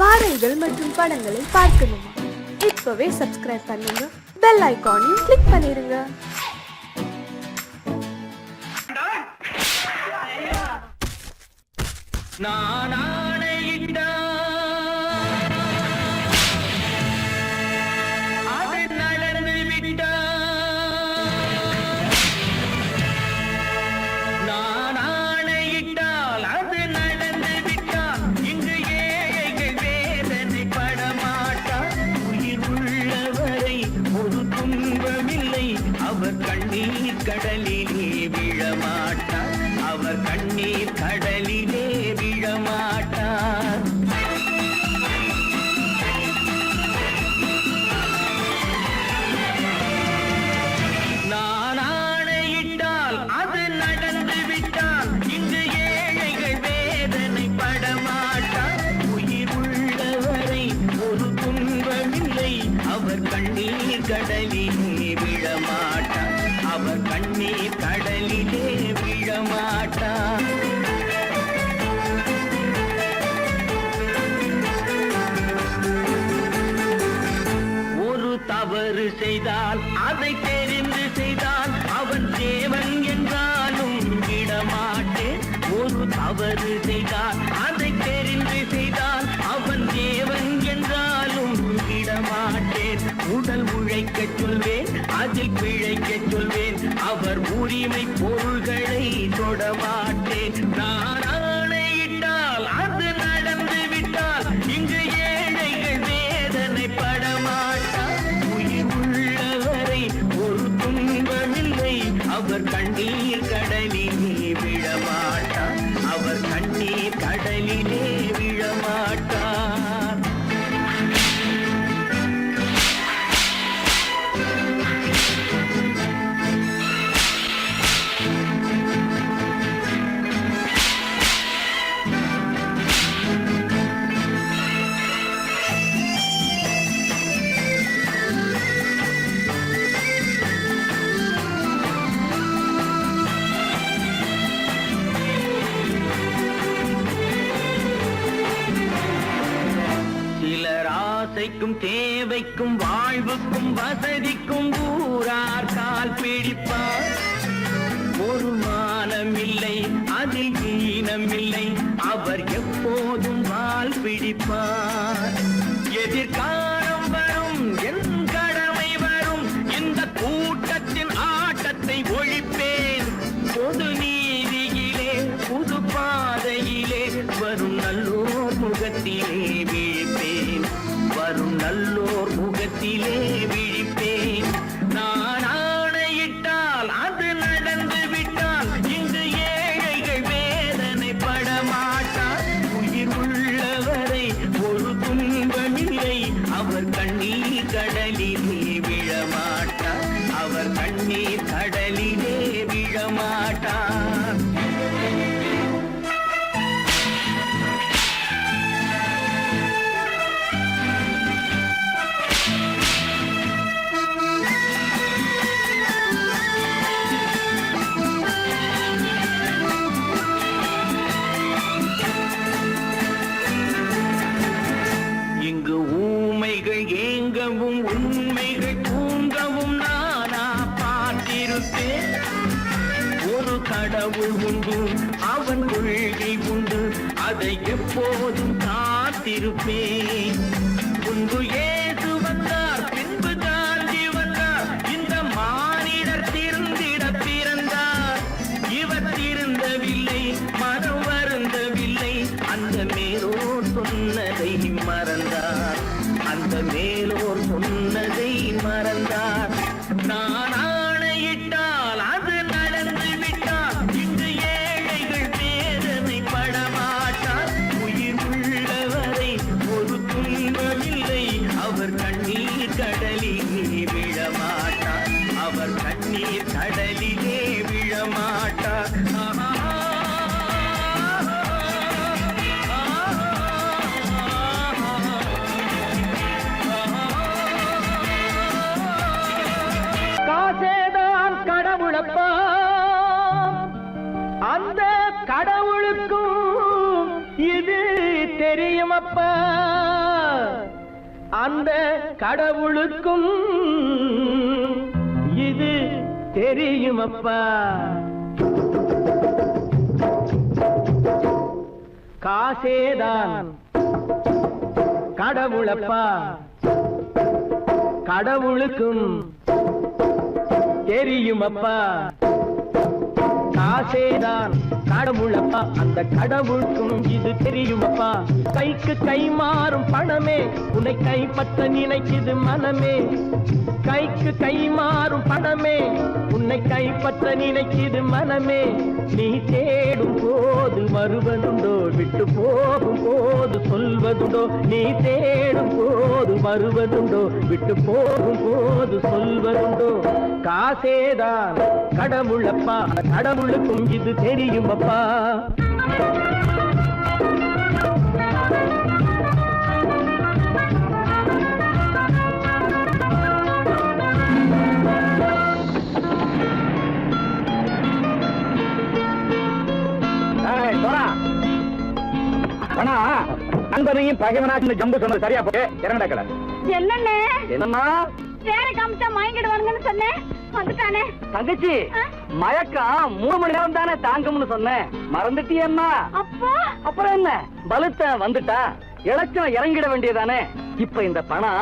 பாடல்கள் மற்றும் படங்களை பார்க்கணுமா? இப்பவே சப்ஸ்கிரைப் பண்ணுங்க, பெல் ஐகானையும் கிளிக் பண்ணிருங்க. அவர் கண்ணீர் கடலிலே விழமாட்டார், அவர் கண்ணீர் கடலிலே விழமாட்டார். நான் ஆணையிட்டால் அது நடந்து விட்டால் இங்கு ஏழைகள் வேதனை படமாட்டார். உயிர் உள்ளவரை ஒரு துன்பமில்லை, அவர் கண்ணீர் கடலிலே விழமாட்டார், அவர் கண்ணீர் கடலிலே விழமாட்டார். ஒரு தவறு செய்தால் அதை தெரிந்து செய்தால் அவன் தேவன் என்றாலும் விடமாட்டேன். ஒரு தவறு செய்தால் அதை தெரிந்து செய்தால் அவன் தேவன் என்றாலும் விடமாட்டேன். உடல் உழைக்க சொல்வேன், அதில் பிழைக்க சொல்வேன், அவர் உரிமை பொருள்களை தொடமாட்டேன். நான் ஆணையிட்டால் அது நடந்து விட்டால் இங்கு ஏழைகள் வேதனை படமாட்டார். உயிர் உள்ளவரை ஒரு துன்பமில்லை, அவர் கண்ணீர் கடலிலே விழமாட்டார், அவர் கண்ணீர் கடலிலே விழமாட்டார். ஆசைக்கும் தேவைக்கும் வாழ்வுக்கும் வசதிக்கும் ஊரார் கால் பிடிப்பார். ஒரு மானமில்லை, அதில் ஈனமில்லை, அவர் எப்போதும் வால் பிடிப்பார். எதிர்காலம் வரும், என் கடமை வரும், இந்த கூட்டத்தின் ஆட்டத்தை ஒழிப்பேன். பொது நீதியிலே புது பாதையிலே வரும் நல்லோர் முகத்திலே விழிப்பேன், வரும் நல்லோர் முகத்திலே விழிப்பேன். நான் ஆணையிட்டால் அது நடந்து விட்டால் இங்கு ஏழைகள் வேதனை படமாட்டார். உயிர் உள்ளவரை ஒரு துன்பமில்லை, அவர் கண்ணீர் கடலிலே விழமாட்டார், அவர் கண்ணீர் கடலிலே விழமாட்டார். இங்கு ஊமைகள் ஏங்கவும் உண்மைகள் தூங்கவும் நானா பார்த்திருப்பேன். ஒரு கடவுள் உண்டு, அவன் கொள்கை உண்டு, அதை எப்போதும் காத்திருப்பேன். முன்பு ஏசு வந்தார், பின்பு காந்தி வந்தார், இந்த மானிடர் திருந்திட பிறந்தார். இவர் திருந்தவில்லை, மனம் வருந்தவில்லை, அந்த மேலோர் சொன்னதை மறந்தார், அந்த மேலோர் சொன்னதை மறந்தார். நான் ஆணையிட்டால் அது நடந்து விட்டால் இங்கு ஏழைகள் வேதனை படமாட்டார். உயிர் உள்ளவரை ஒரு துன்பமில்லை, அவர் கண்ணீர் கடலிலே விழமாட்டார், அவர் கண்ணீர் கடலிலே விழமாட்டார். காசேதான் கடவுளப்பா, அந்த கடவுளுக்கும் இது தெரியுமப்பா. அந்த கடவுளுக்கும் இது தெரியுமப்பா. காசேதான் கடவுளப்பா, கடவுளுக்கும் தெரியுமப்பா. காசேதான் கடவுளப்பா, அந்த கடவுளுக்கும் இது தெரியுமப்பா. கைக்கு கை மாறும் பணமே உன்னை கைப்பற்ற நினைக்குது மனமே. கைக்கு கை மாறும் பணமே உன்னை கைப்பற்ற நினைக்குது மனமே. நீ தேடும் போது வருவதுண்டோ, விட்டு போகும் போது சொல்வதுண்டோ. நீ தேடும் போது வருவதுண்டோ, விட்டு போகும் போது சொல்வதுண்டோ. காசேதான் கடவுளப்பா, கடவுளுக்கும் இது தெரியுமப்பா. நண்பனையும் பகைவனாச்சு ஜம்பு சொன்னது சரியா போய் இறங்கடக்கல. என்னண்ணே என்னம்மா வேற காமிச்சா மயங்கிடுவானுங்கன்னு சொன்னேன், வந்துட்டானே. தங்கச்சி மயக்கம் 3 மணி நேரம் தானே தாங்கும்னு சொன்னேன், மறந்துட்டியம்மா? அப்போ அப்புறம் என்ன, பலுத்த வந்துட்டா இலச்சம் இறங்கிட வேண்டியதானே. இப்ப இந்த பணம்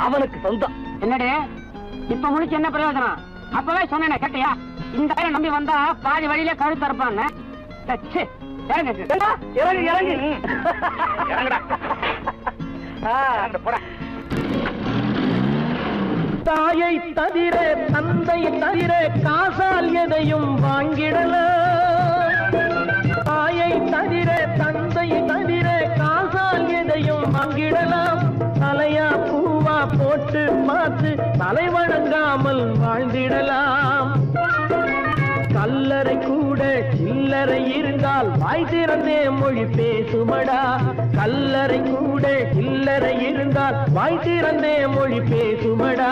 அவனுக்கு சொந்தம். என்னடே இப்ப முடிச்சு என்ன பிரயோஜனம்? அப்பவே சொன்னேன் கேட்டியா? இந்த பேரை நம்பி வந்தா பாதி வழியிலே கழுத்து அறுப்பான்னு. இறங்கு இறங்கு இறங்குடா. போடா. தாயை தவிர தந்தை தவிர காசால் எதையும் வாங்கிடலாம். தாயை தவிர தந்தை தவிர காசால் எதையும் வாங்கிடலாம். தலையா பூவா போட்டு பார்த்து தலை வணங்காமல் வாழ்ந்திடலாம். கல்லறை கூட சில்லறை இருந்தால் வாய் திறந்தே மொழி பேசுமடா. கல்லறை கூட சில்லறை இருந்தால் வாய் திறந்தே மொழி பேசுமடா.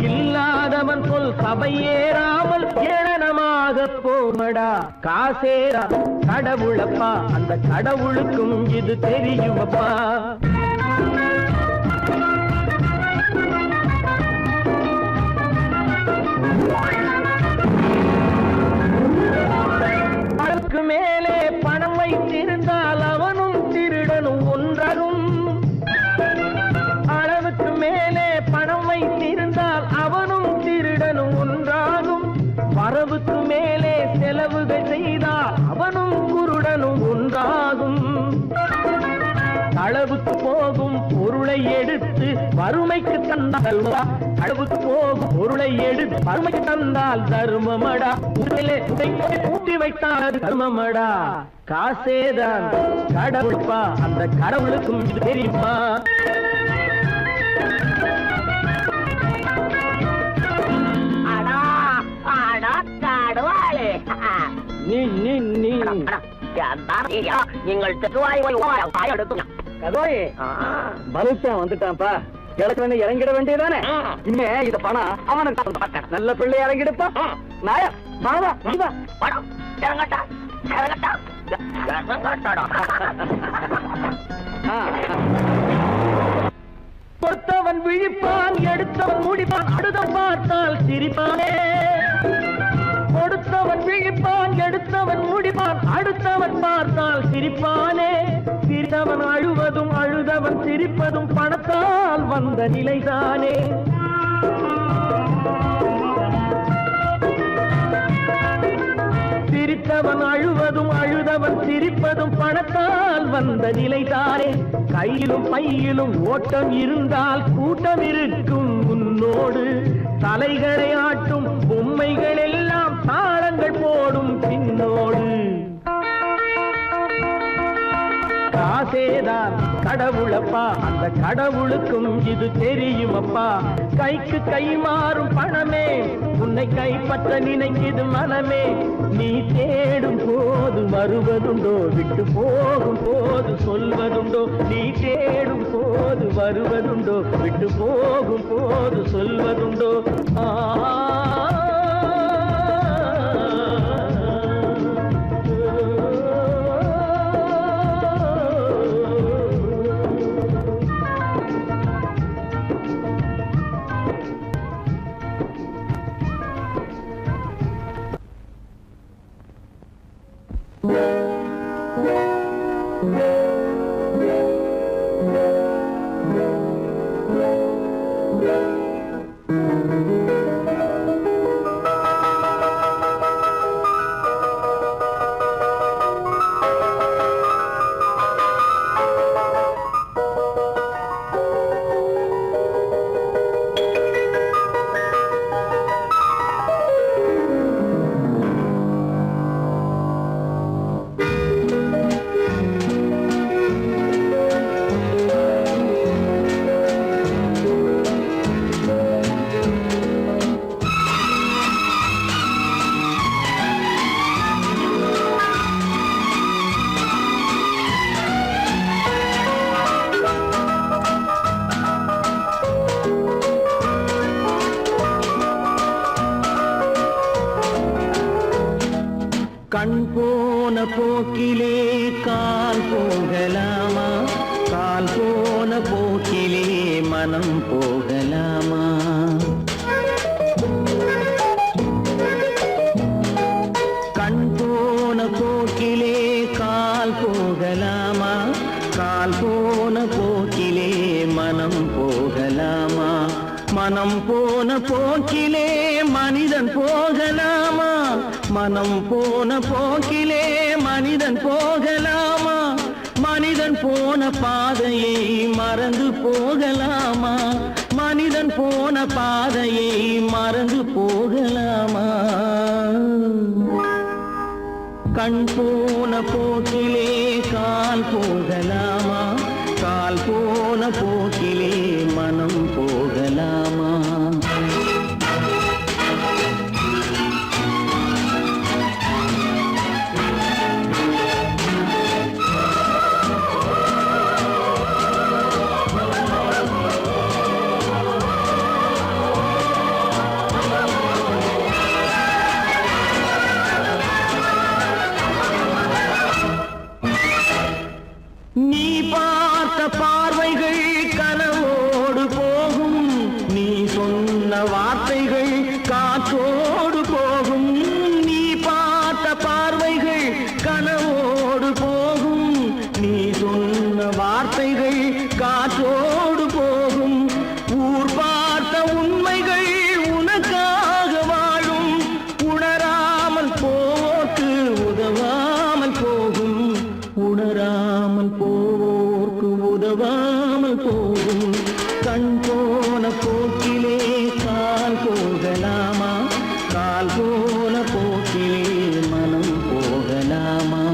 இல்லாதவன் சொல் சபையேறாமல் ஏளனமாக போமடா. காசேரா கடவுளப்பா, அந்த கடவுளுக்கும் இது தெரியுமப்பா. அளவுக்கு மேலே பணம் வைத்திருந்தால் அவனும் திருடனும் ஒன்றாகும். அளவுக்கு மேலே பணம் வைத்திருந்தால் அவனும் திருடனும் ஒன்றாகும். வரவுக்கு மேலே செலவுகள் செய்தால் அவனும் குருடனும் ஒன்றாகும். அளவுக்கு போகும் பொருளை எடுத்து வறுமைக்கு தந்தால் அளவுக்கு போகும் பொருளை எடுத்து வறுமைக்கு தந்தால் தர்மமடா. ஊட்டி வைத்தால் தர்மமடா. காசேதான் கடவுள்பா, அந்த கடவுளுக்கும் இது தெரியுமா? நீங்கள் பலுத்தன் வந்துட்டான்ப்பா, கிழக்கு இறங்கிட வேண்டியதானே. இனிமே இது பணம் அவனுக்கு நல்ல பிள்ளை இறங்கிடுப்பா. நாயா பாவா பணம் இறங்கட்டா இறங்கட்டா கொடுத்தவன் விழிப்பான், எடுத்தவன் முடிப்பான், அடுத்தவன் பார்த்தால் சிரிப்பானே. கொடுத்தவன் விழிப்பான், எடுத்தவன் முடிப்பான், அடுத்தவன் பார்த்தால் சிரிப்பானே. சிரித்தவன் அழுவதும் அழுதவன் சிரிப்பதும் பணத்தால் வந்த நிலைதானே. சிரித்தவன் அழுவதும் அழுதவன் சிரிப்பதும் பணத்தால் வந்த நிலைதானே. கையிலும் பையிலும் ஓட்டம் இருந்தால் கூட்டம் இருக்கும் உன்னோடு. தலைகளை ஆட்டும் பொம்மைகள் எல்லாம் தாளங்கள் போடும் பின்னோடு. காசேதான் கடவுளப்பா, அந்த கடவுளுக்கும் இது தெரியுமப்பா. கைக்கு கை மாறும் பணமே உன்னை கைப்பற்ற நினைக்குது மனமே. நீ தேடும் போது வருவதுண்டோ, விட்டு போகும் போது சொல்வதுண்டோ. நீ தேடும் போது வருவதுண்டோ, விட்டு போகும் போது சொல்வதுண்டோ. போக்கிலே கால் போகலாமா கால் போன போக்கிலே மனம் போகலாமா கண் போன போக்கிலே கால் போகலாமா கால் போன போக்கிலே மனம் போகலாமா மனம் போன போக்கிலே மனிதன் போகலாமா மனம் போன போக்கிலே மனிதன் போகலாமா மனிதன் போன பாதையை மறந்து போகலாமா மனிதன் போன பாதையை மறந்து போகலாமா கண் போன போக்கிலே கால் போகலாமா கால் போன போக்கிலே மனம் போகலாமா நீ பார்த்த பார்வைகள் கனவோடு போகும் நீ சொன்ன வார்த்தைகள் காற்றோடு போகும் நீ பார்த்த பார்வைகள் கனவோடு போகும் நீ சொன்ன வார்த்தைகள் காற்றோடு போகும் ஊர் பார்த்த உண்மைகள் உனக்காக வாழும் உணராமல் போக்கு உதவாமல் போகும் உணராமல் போக்கு உதவாமல் போகும் கண் போன போக்கிலே கால் போகலாமா கால் போன போக்கிலே மனம் போகலாமா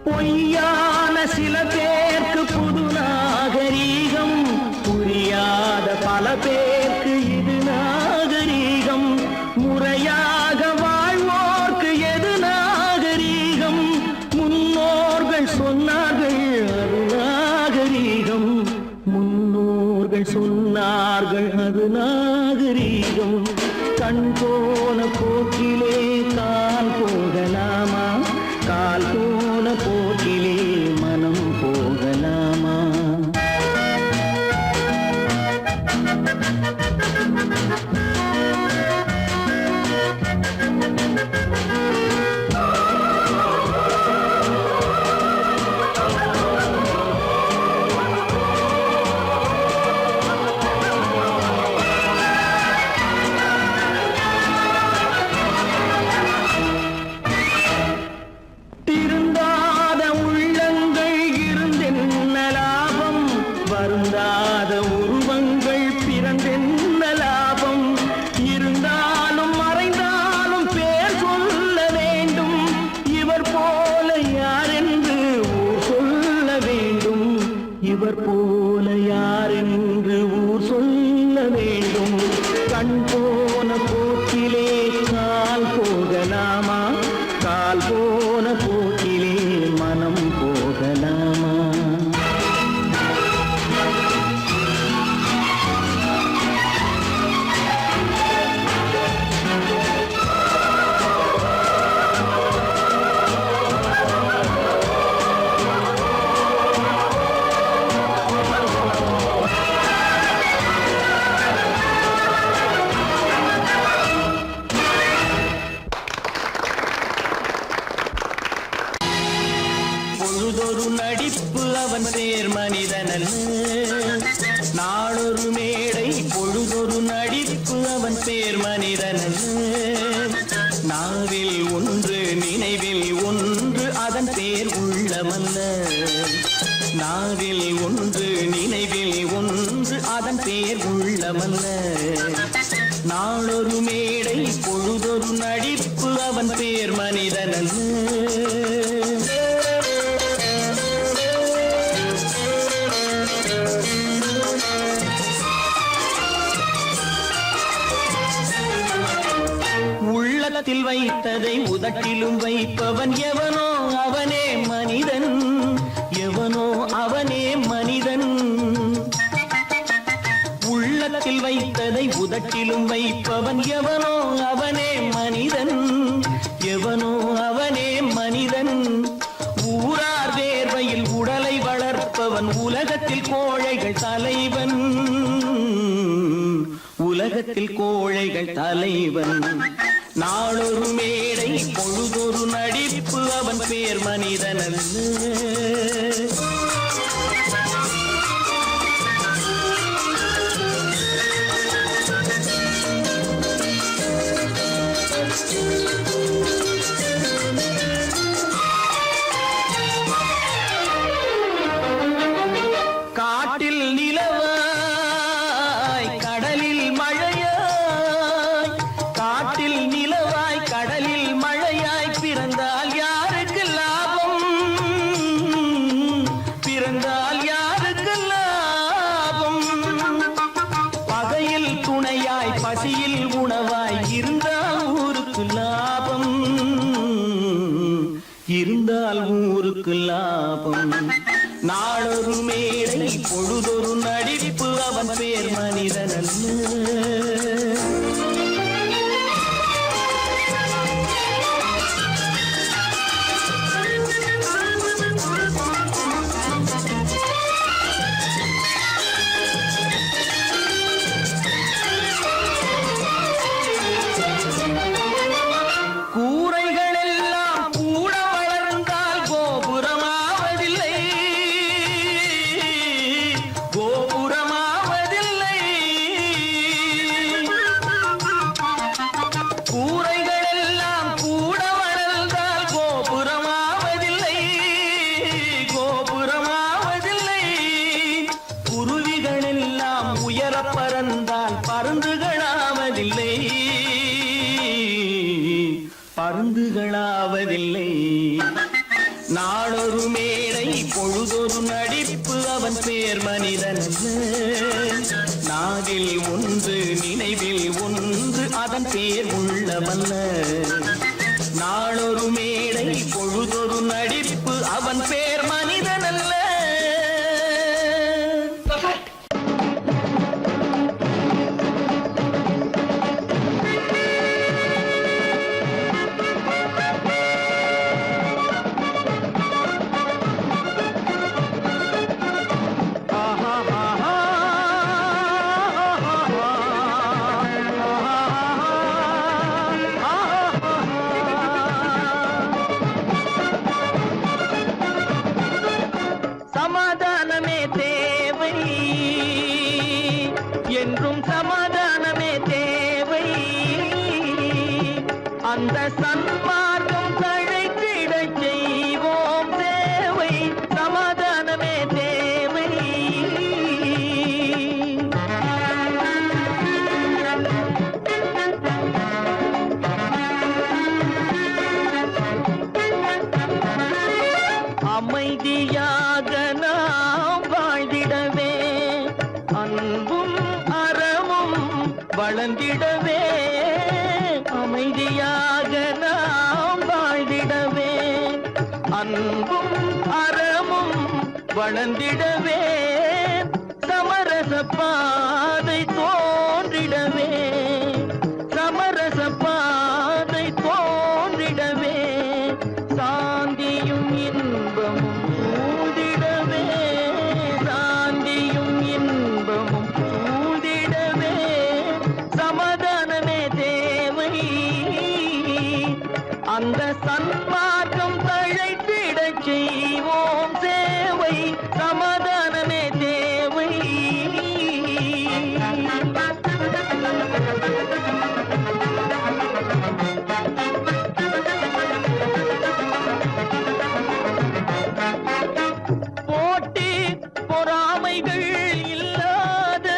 பொய்யான சில பேருக்கு புது நாகரீகம் புரியாத பல பேருக்கு இது நாகரீகம் முறையாக வாழ்வோர்க்கு எது நாகரீகம் முன்னோர்கள் சொன்னார்கள் அது நாகரீகம் முன்னோர்கள் சொன்னார்கள் அது நாகரீகம் கண் போன போக்கிலே கால் போகலாமா கால் போன போக்கிலே மனம் போகலாமா திருந்தாத உள்ளங்கள் இருந்தென்ன லாபம் வருந்தாத உருவங்கள் பிறந்தென்ன லாபம் இருந்தாலும் மறைந்தாலும் பேர் சொல்ல வேண்டும் இவர் போல யாரென்று ஊர் சொல்ல வேண்டும் இவர் போல யாரென்று ஊர் சொல்ல வேண்டும் கண் போன போக்கிலே கால் போகலாமா கால் போன போக்கிலே மனம் போகலாமா பொழுதொரு நடிப்பு அவன் பேர் மனிதனல்ல நாளொரு மேடை பொழுதொரு நடிப்பு அவன் பேர் மனிதனல்ல நாவில் ஒன்று நினைவில் ஒன்று அதன் பேர் உள்ளமல்ல நாவில் ஒன்று நினைவில் ஒன்று அதன் பேர் உள்ளமல்ல. நாளொரு மேடை பொழுதொரு நடிப்பு அவன் பேர் மனிதனல்ல. உள்ளத்தில் வைத்ததை உதட்டிலும் வைப்பவன் எவனோ அவனே மனிதன், எவனோ அவனே மனிதன். உள்ளத்தில் வைத்ததை உதட்டிலும் வைப்பவன் எவனோ அவனே மனிதன், எவனோ அவனே மனிதன். ஊரார் வேர்வையில் உடலை வளர்ப்பவன் உலகத்தில் கோழைகள் தலைவன், உலகத்தில் கோழைகள் தலைவன். நாளொரு மேடை பொழுதொரு நடிப்பு அவன் பேர் மனிதனல்ல. காட்டில் நிலவாய் கடலில் மழையாய், காட்டில் நிலவாய் கடலில் மழையாய் பிறந்தால் யாருக்கு லாபம், பிறந்தால் யாருக்கு லாபம். பகையில் துணையாய் பசியில் உணவாய் இருந்தால் ஊருக்கு லாபம், இருந்தால் ஊருக்கு லாபம். நாளொரு மேடை பொழுதொரு நடிப்பு அவன் பேர் மனிதனல்ல. கூரைகள் எல்லாம் கூட வளர்ந்தால் கோபுரமாவதில்லை, கோபுரமாவதில்லை. கூரைகள் எல்லாம் கூட வளர்ந்தால் கோபுரமாவதில்லை, கோபுரமாவதில்லை. குருவிகள் எல்லாம் உயர பறந்தால் பருந்துகளாவதில்லை, பருந்துகளாவதில்லை. நாளொரு மேடை பொழுதொரு நடிப்பு அவன் பேர் மனிதனல்ல. நாவில் ஒன்று நினைவில் ஒன்று அதன் பேர் உள்ளமல்ல. நாளொரு மேடை பொழுதொரு நடிப்பு அவன் பேர் மனிதனல்ல. சமாதானமே தேவை, என்றும் சமாதானமே தேவை. அந்த சன்மார்க்கம் தழைத்திடச் செய்வோம் சேவை. சமாதானமே தேவை. அமைதியாக நாம் வாழ்ந்திடவே, அன்பும் அறமும் வளர்ந்திடவே. அமைதியாக நாம் வாழ்ந்திடவே, அன்பும் அறமும் வளர்ந்திடவே. சமரச பாதை தோன்றிடவே, சமரச பாதை தோன்றிடவே. சாந்தியும் இன்பமும் சூழ்ந்திடவே, சாந்தியும் இன்பமும் சூழ்ந்திடவே. சமாதானமே தேவை, அந்த சன்மார்க்கம் தழைத்திடச் செய்வோம் சேவை. சமாதானமே தேவை. போட்டி பொறாமைகள் இல்லாத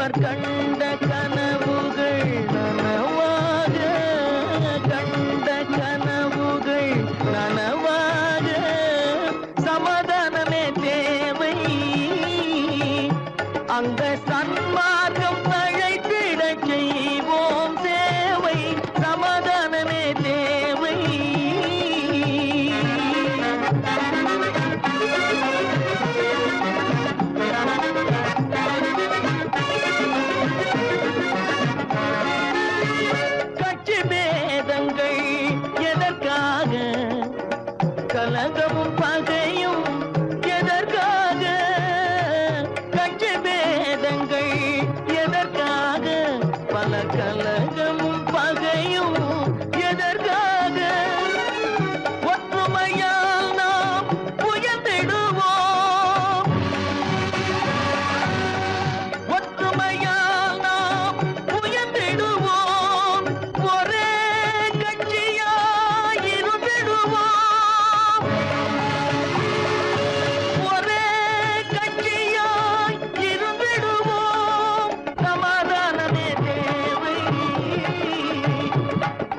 சன்மார்க்கர் கண்ட கனவுகள் நனவாக, கண்ட கனவுகள் நனவாக, சமாதானமே தேவை. அந்த சன்மார்க்கம் தழைத்திட செய்வோம் சேவை, சமாதானமே தேவை. கட்சி பேதங்கள் எதற்காக, கலகமும் பகையும் எதற்காக, கட்சி பேதங்கள் எதற்காக, பல கலகமும் பகையும் எதற்காக, ஒற்றுமையால் நாம் உயர்ந்திடுவோம், ஒற்றுமையால் நாம் உயர்ந்திடுவோம், ஒரே கட்சியாய் இருந்திடுவோம், ஒரே கட்சியாய் இருந்திடுவோம், சமாதானமே தேவை.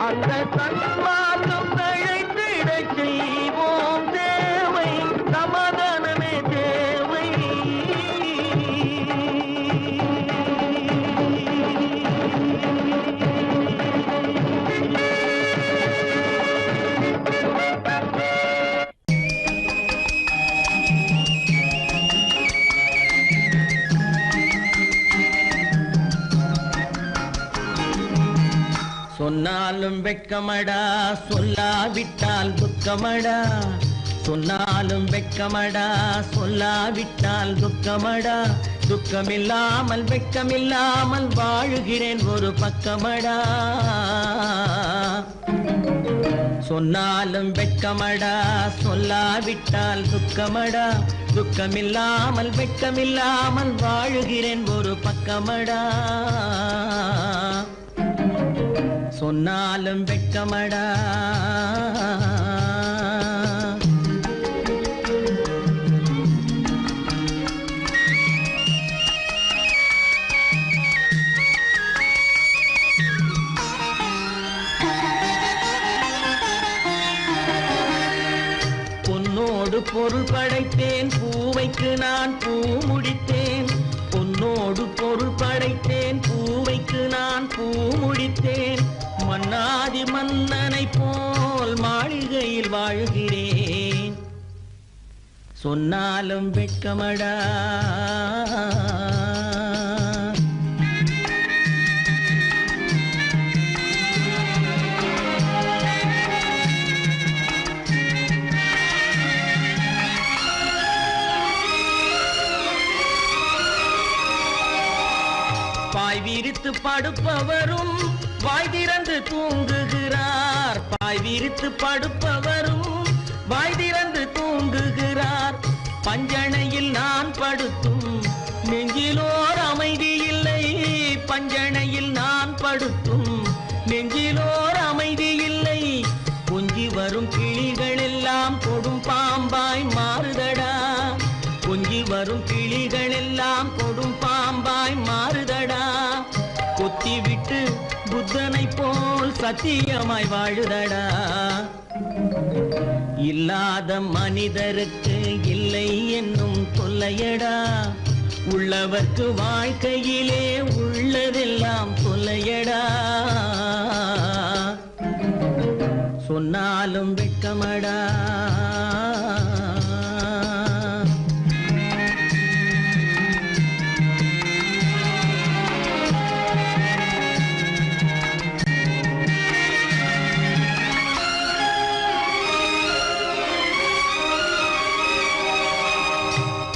அந்த சன்மார்க்கம் தழைத்திட செய்வோம் தேவை, சமாதானமே தேவை. சொன்னாலும் வெட்கமடா, சொல்லாவிட்டால் துக்கமடா, சொன்னாலும் வெட்கமடா, சொல்லாவிட்டால் துக்கமடா, துக்கமில்லாமல் வெட்கமில்லாமல் வாழுகிறேன் ஒரு பக்கமடா. சொன்னாலும் வெட்கமடா, சொல்லாவிட்டால் துக்கமடா, துக்கமில்லாமல் வெட்கமில்லாமல் வாழுகிறேன் ஒரு பக்கமடா. சொன்னாலும் வெட்கமடா. பொன்னோடு பொருள் படைத்தேன், பூவைக்கு நான் பூ முடித்தேன், பொன்னோடு பொருள் படைத்தேன், பூவைக்கு நான் பூ முடித்தேன், மன்னாதி மன்னனை போல் மாளிகையில் வாழுகிறேன். சொன்னாலும் வெட்கமடா. பாய் விரித்து படுப்பவரும் வாய் திறந்து தூங்குகிறார், பாய் விரித்து படுப்பவரும் வாய் திறந்து தூங்குகிறார். பஞ்சணையில் நான் படுத்தும் நெஞ்சிலோர் அமைதி இல்லை, பஞ்சணையில் நான் படுத்தும் நெஞ்சிலோர் அமைதி இல்லை. கொஞ்சி வரும் கிளிகள் எல்லாம் கொடும் பாம்பாய் மாறுதடா, கொஞ்சி வரும் கிளிகள் எல்லாம் கொடும் பாம்பாய் மாறுதடா. கொத்தி விட்டு புத்தனை போல் சத்தியமாய் வாழுதடா. இல்லாத மனிதருக்கு இல்லை என்னும் தொல்லையடா, உள்ளவர்க்கு வாழ்க்கையிலே உள்ளதெல்லாம் தொல்லையடா. சொன்னாலும் வெட்கமடா.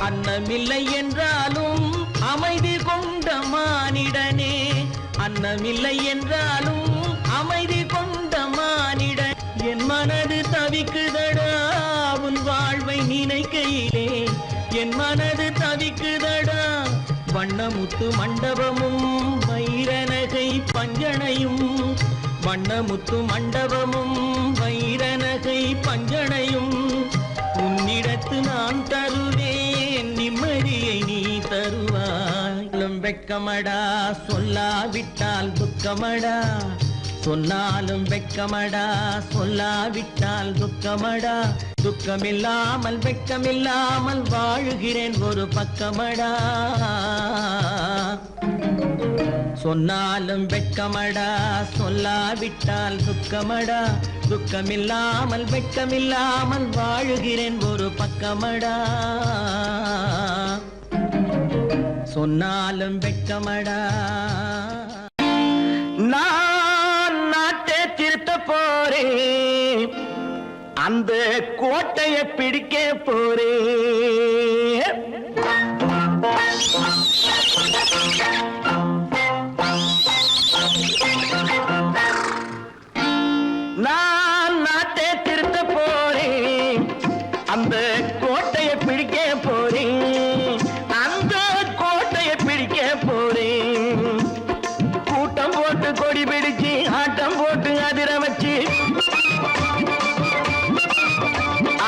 அன்னமில்லை என்றாலும் அமைதி கொண்ட மானிடனே, அன்னமில்லை என்றாலும் அமைதி கொண்ட மானிடன். என் மனது தவிக்குதடா உன் வாழ்வை நினைக்கையிலே, என் மனது தவிக்குதடா. வண்ணமுத்து மண்டபமும் வைரநகை பஞ்சனையும், வண்ணமுத்து மண்டபமும் வைரநகை பஞ்சனையும் உன்னிடத்து நான் தருவேன், நிம்மதியை நீ தருவாய். வெட்கமடா சொல்லாவிட்டால் துக்கமடா சொன்னாலும் வெட்கமடா சொல்லாவிட்டால் துக்கமடா துக்கமில்லாமல் வெட்கமில்லாமல் வாழுகிறேன் ஒரு பக்கமடா சொன்னாலும் வெட்கமடா சொல்லாவிட்டால் துக்கமடா துக்கமில்லாமல் வெட்கமில்லாமல் வாழுகிறேன் ஒரு பக்கமடா சொன்னாலும் வெட்கமடா நான் நாட்டை திருத்த போறேன் அந்த கோட்டையை பிடிக்க போறேன் நான் நாட்டை திருத்த போறேன் அந்த கோட்டையை பிடிக்க போறேன் அந்த கோட்டையை பிடிக்க போறேன் கூட்டம் போட்டு கொடி பிடிச்சு ஆட்டம் போட்டு அதிர வச்சு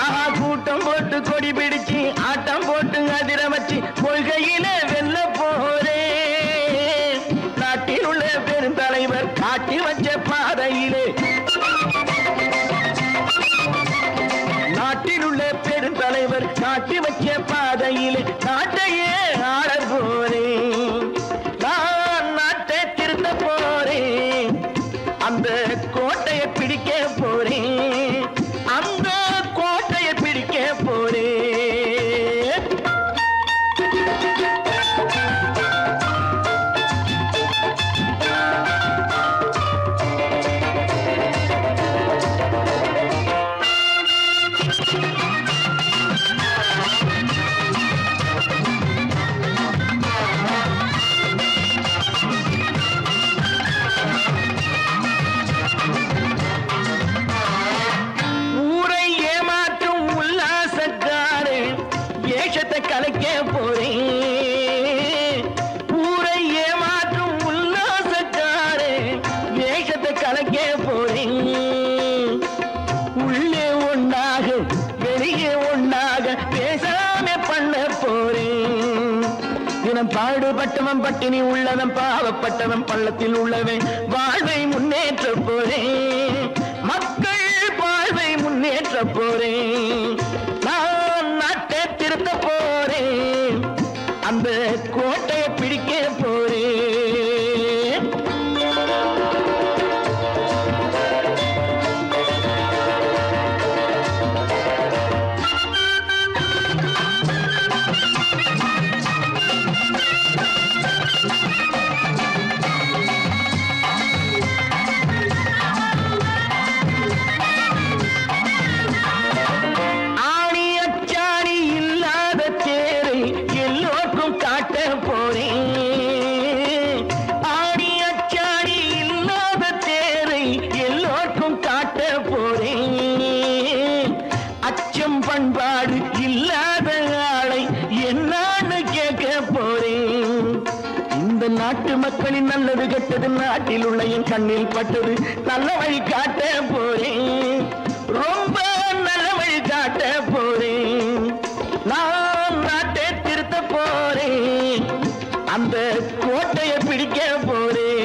ஆஹா கூட்டம் போட்டு கொடி பிடிச்சு ஆட்டம் போட்டு அதிர வச்சு கொள்கையில வெல்ல போறேன் நாட்டில் உள்ள பெருந்தலைவர் காட்டி வச்ச பாதையிலே நாட்டில் உள்ள பெருந்தலைவர் காட்டி வச்ச பாதையிலே நாட்டையே ஆள போறேன் நான் நாட்டை திருத்த போறேன் அந்த கோட்டையை பிடிக்க போறேன் அந்த கோட்டையை பிடிக்க போறேன் கலைக்க போறேன் ஊரை ஏமாற்றும் உல்லாசக்காரே வேஷத்தை கலைக்க போறேன் உள்ளே ஒன்றாக வெளியே ஒன்றாக பேசாம பண்ண போறேன் தினம் பாடுபட்டவன் பட்டினி உள்ளவன் பாவப்பட்டவன் பள்ளத்தில் உள்ளவன் வாழ்வை முன்னேற்ற போறேன் மக்கள் வாழ்வை முன்னேற்ற போறேன் நான் நாட்டை திருத்த போறேன் அந்த கோட்டையை பிடிக்க போறேன் பண்பாடு இல்லாத ஆளை என்னான்னு கேட்க போறேன் இந்த நாட்டு மக்களின் நல்லது கெட்டது நாட்டில் உள்ள என் கண்ணில் பட்டது நல்ல வழி காட்ட போறேன் ரொம்ப நல்ல வழி காட்ட போறேன் நான் நாட்டை திருத்த போறேன் அந்த கோட்டையை பிடிக்க போறேன்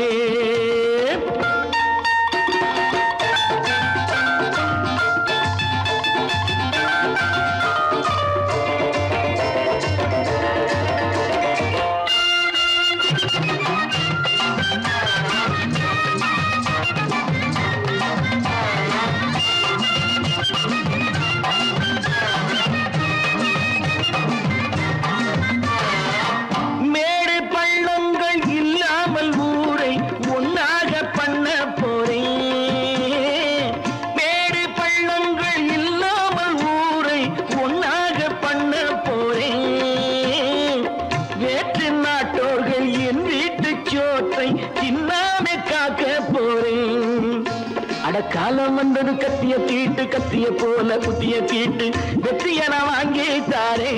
காலம் வந்தது கத்திய தீட்டு கத்திய போல குத்திய தீட்டு வெற்றிய நான் வாங்கி தாரே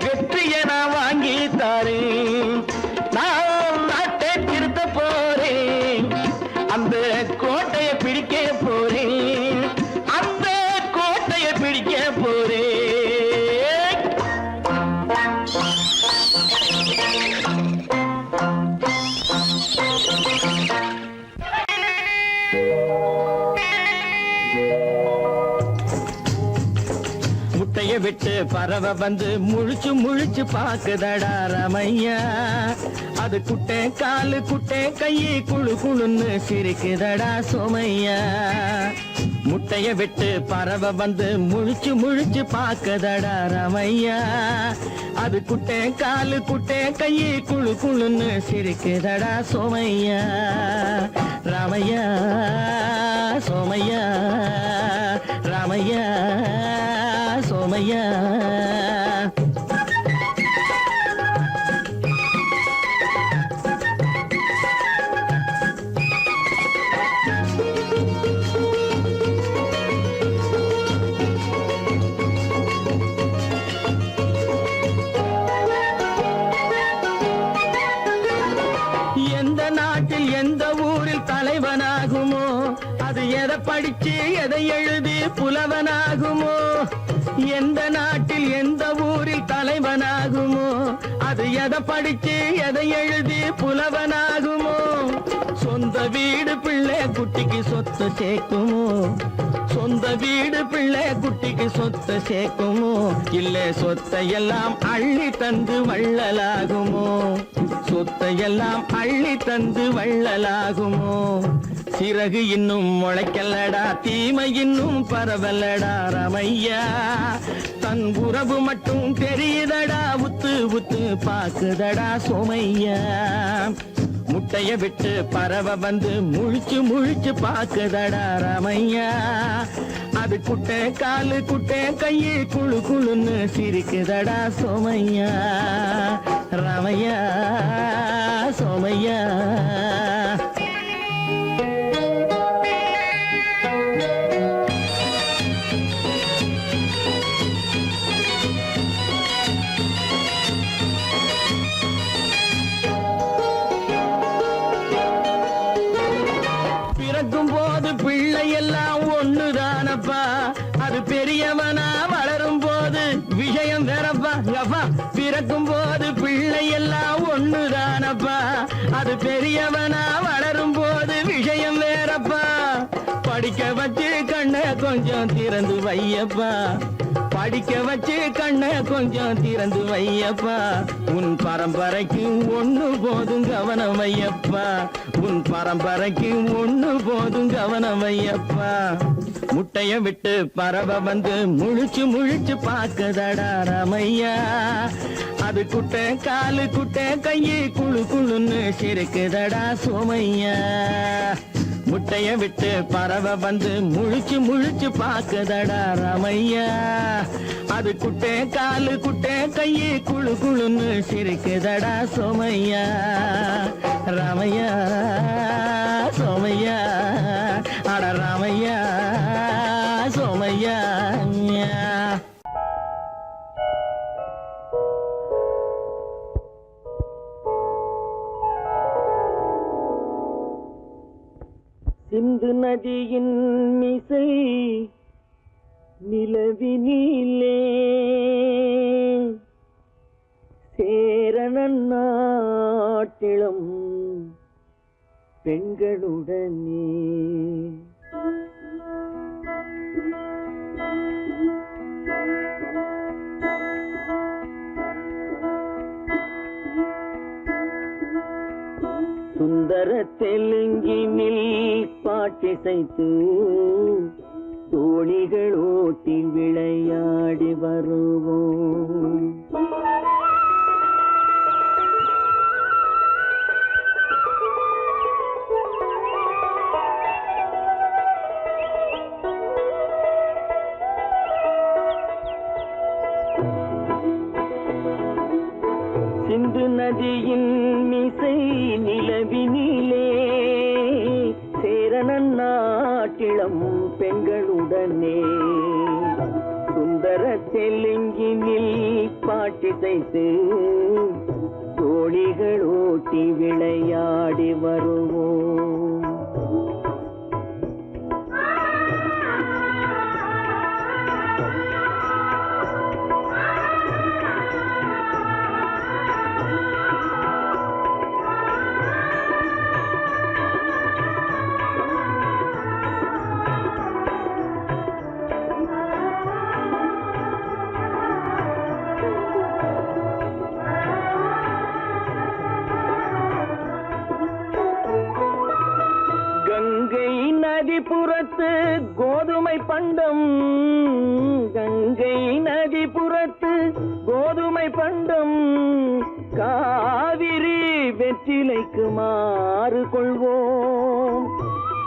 வெற்றிய நான் வாங்கி தாரே நான் நாட்டை திருத்த போறேன் அந்த கோட்டையை பிடிக்க போறேன் அந்த கோட்டையை பிடிக்க போறேன் முட்டைய விட்டு பறவை வந்து முழிச்சு முழிச்சு பாக்குதடா ராமையா. அது குட்டை காலு குட்டை கையை குழு குழுன்னு சிரிக்குதடா சோமையா. முட்டைய விட்டு பறவை வந்து முழிச்சு முழிச்சு பாக்குதடா ராமையா. அது குட்டை காலு குட்டை கையை குழு குழுன்னு சிரிக்குதடா சோமையா. ராமையா சோமையா ராமையா சோமையா. எந்த நாட்டில் எந்த ஊரில் தலைவனாகுமோ, அது எதை படிச்சு எதை எழுதி புலவனாகுமோ. எந்த நாட்டில் எந்த ஊரில் தலைவனாகுமோ, அது எதை படிச்சு எதை எழுதி புலவனாகுமோ. சொந்த வீடு பிள்ளை குட்டிக்கு சொத்து சேர்க்குமோ, சொந்த வீடு பிள்ளை குட்டிக்கு சொத்து சேர்க்குமோ. இல்ல சொத்தையெல்லாம் அள்ளி தந்து வள்ளலாகுமோ, சொத்தையெல்லாம் அள்ளி தந்து வள்ளலாகுமோ. சிறகு இன்னும் முளைக்கல்லடா, தீமை இன்னும் பரவலடா ராமையா. தன் உறவு மட்டும் தெரியுதடா, உத்து உத்து பாக்குதடா சோமையா. முட்டைய விட்டு பறவை வந்து முழிச்சு முழிச்சு பாக்குதடா ராமையா. அது குட்டை காலு குட்டை கையை குழு குழுன்னு சிரிக்குதடா சோமையா. ராமையா சோமையா. பிறக்கும் போது பிள்ளை எல்லாம் ஒண்ணுதானப்பா, அது பெரியவனா வளரும் போது விஷயம் வேறப்பா. பிறக்கும் போது பிள்ளை எல்லாம் ஒண்ணுதானப்பா, அது பெரியவனா வளரும் போது விஷயம் வேறப்பா. படிக்க வச்சு கண்ணை கொஞ்சம் திறந்து வையப்பா, படிக்க வச்சு கண்ணை கொஞ்சம் திறந்து வையப்பா. உன் பரம்பரைக்கு ஒண்ணு போதும் கவனம் வையப்பா, உன் பரம்பரைக்கு ஒண்ணு போதும் கவனம் வையப்பா. முட்டைய விட்டு பறவை வந்து முழிச்சு முழிச்சு பாக்குதடா ராமையா. அது குட்டை காலு குட்டை கையை குழு குழுன்னு சிரிக்குதடா சோமையா. முட்டைய விட்டு பறவை வந்து முழிச்சு முழிச்சு பாக்குதடா ராமையா. அது குட்டை காலு குட்டை கையை குழு குழுன்னு சிரிக்குதடா சோமையா. ராமையா சோமையா. அட ராமையா சோமையா. சிந்து நதியின் மிசை நிலவினிலே சேரணன் நாட்டிளம் பெண்களுடனே. சுந்தர தெலுங்கினில் பாட்டிசைத்து தோணிகள் ஓட்டி விளையாடி வருவோம். சிந்து நதியின் மிசை நிலவினிலே சேரணன் நாட்டிளம் பெண்களுடனே. சுந்தர தெலுங்கினில் பாட்டிசைத்து தோணிகள் ஓட்டி விளையாடி வருவோம். காலத்து கோதுமை பண்டம் காவிரி வெற்றிலைக்கு மாறு கொள்வோம்.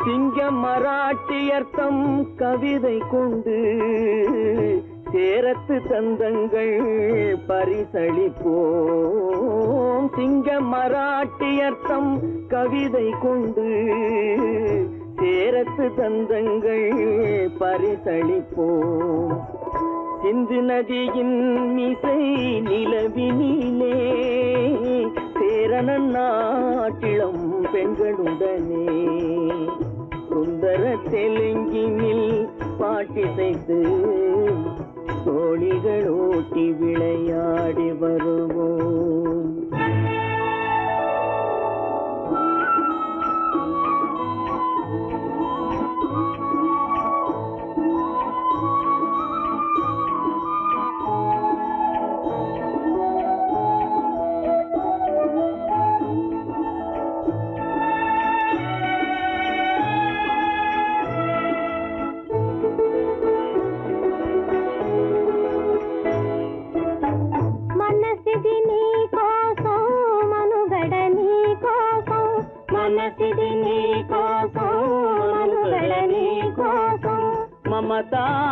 சிங்கம் மராட்டியர்த்தம் கவிதை கொண்டு சேரத்து தந்தங்கள் பரிசளிப்போம். சிங்கம் மராட்டியர்த்தம் கவிதை கொண்டு சேரத்து தந்தங்கள் பரிசளிப்போம். சிந்து நதியின் மிசை நிலவினிலே சேரணன் நாட்டிளம் பெண்களுடனே சுந்தர தெலுங்கினில் பாட்டிசைத்து தோழிகள் ஓட்டி விளையாடி வருவோம்.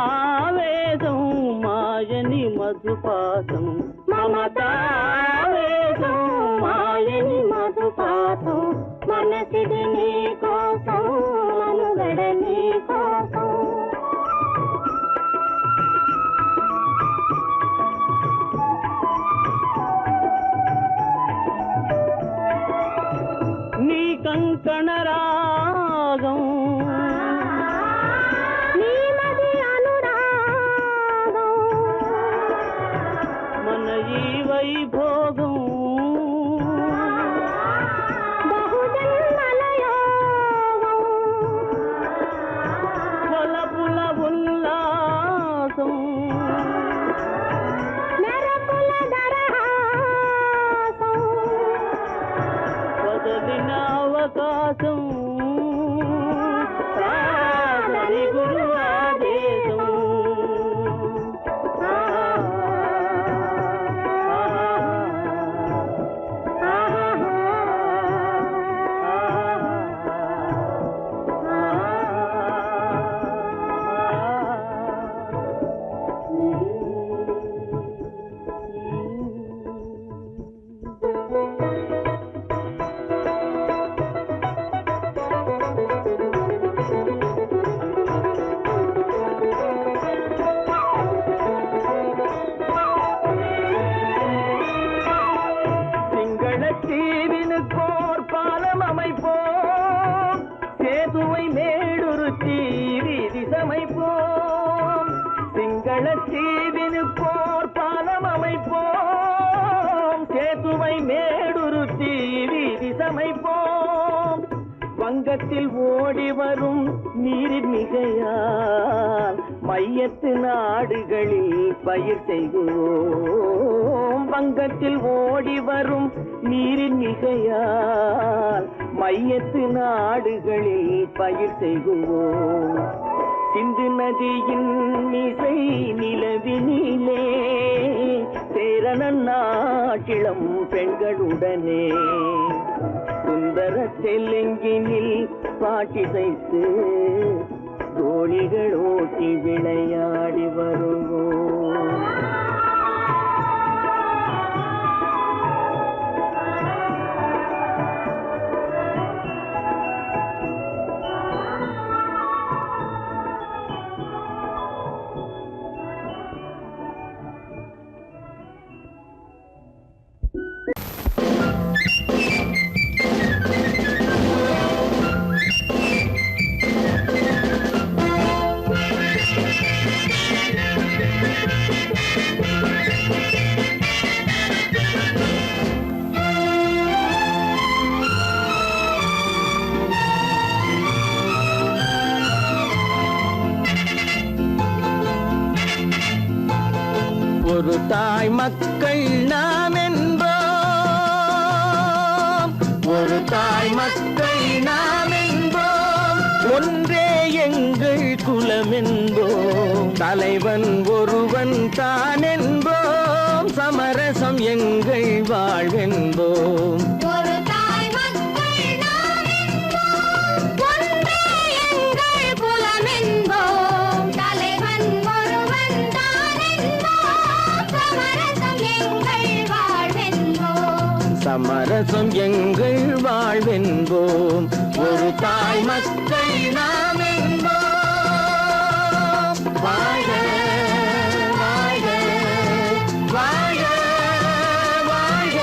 మమతావేదం మాయని మధుపాతం మమతావేదం మాయని మధుపాతం మనసిది నీ కోసం మనుగడ నీ కోసం నీ కంకణ రాగం వైభోగం బహుజన్మలయోగం వలపుల ఉల్లాసం మెరపుల దరహాసం వదలిన అవకాశం సాగని గురు ఆదేశం தீவினுக்கோர் பாலம் அமைப்போம். சேதுவை மேடுருத்தி வீதி சமைப்போம். சிங்கள தீவினுக்கோர் பாலம் அமைப்போம். சேதுவை மேடுருத்தி வீதி சமைப்போம். வங்கத்தில் ஓடி வரும் நீரின் மிகையால் மையத்து நாடுகளில் பயிர் செய்வோம். வங்கத்தில் ஓடி வரும் நீரின் மிகையால் மையத்து நாடுகளில் பயிர் செய்வோம். சிந்து நதியின் மிசை நிலவினிலே சேரணன் நாட்டிளம் பெண்களுடனே சுந்தர தெலுங்கினில் பாட்டிசைத்து தோழிகள் ஓட்டி விளையாடி வருவோம். ஒரு தாய் மக்கள் நாம் என்போம். ஒரு தாய் மக்கள் நாம் என்போம். ஒன்றே எங்கள் குலம் என்போம், தலைவன் ஒருவன் தான் என்போம், சமரசம் எங்கள் வாழ்வென்போம். ஒரு தாய் மக்கள் நாம் என்போம், ஒன்றே எங்கள் குலம் என்போம், தலைவன் ஒருவன் தான் என்போம், சமரசம் எங்கள் வாழ்வென்போம். சமரசம் எங்கள் வாழ்வென்போம், ஒரு தாய் மக்கள் நாம் என்போம். வாழ்க வாழ்க வாழ்க வாழ்க.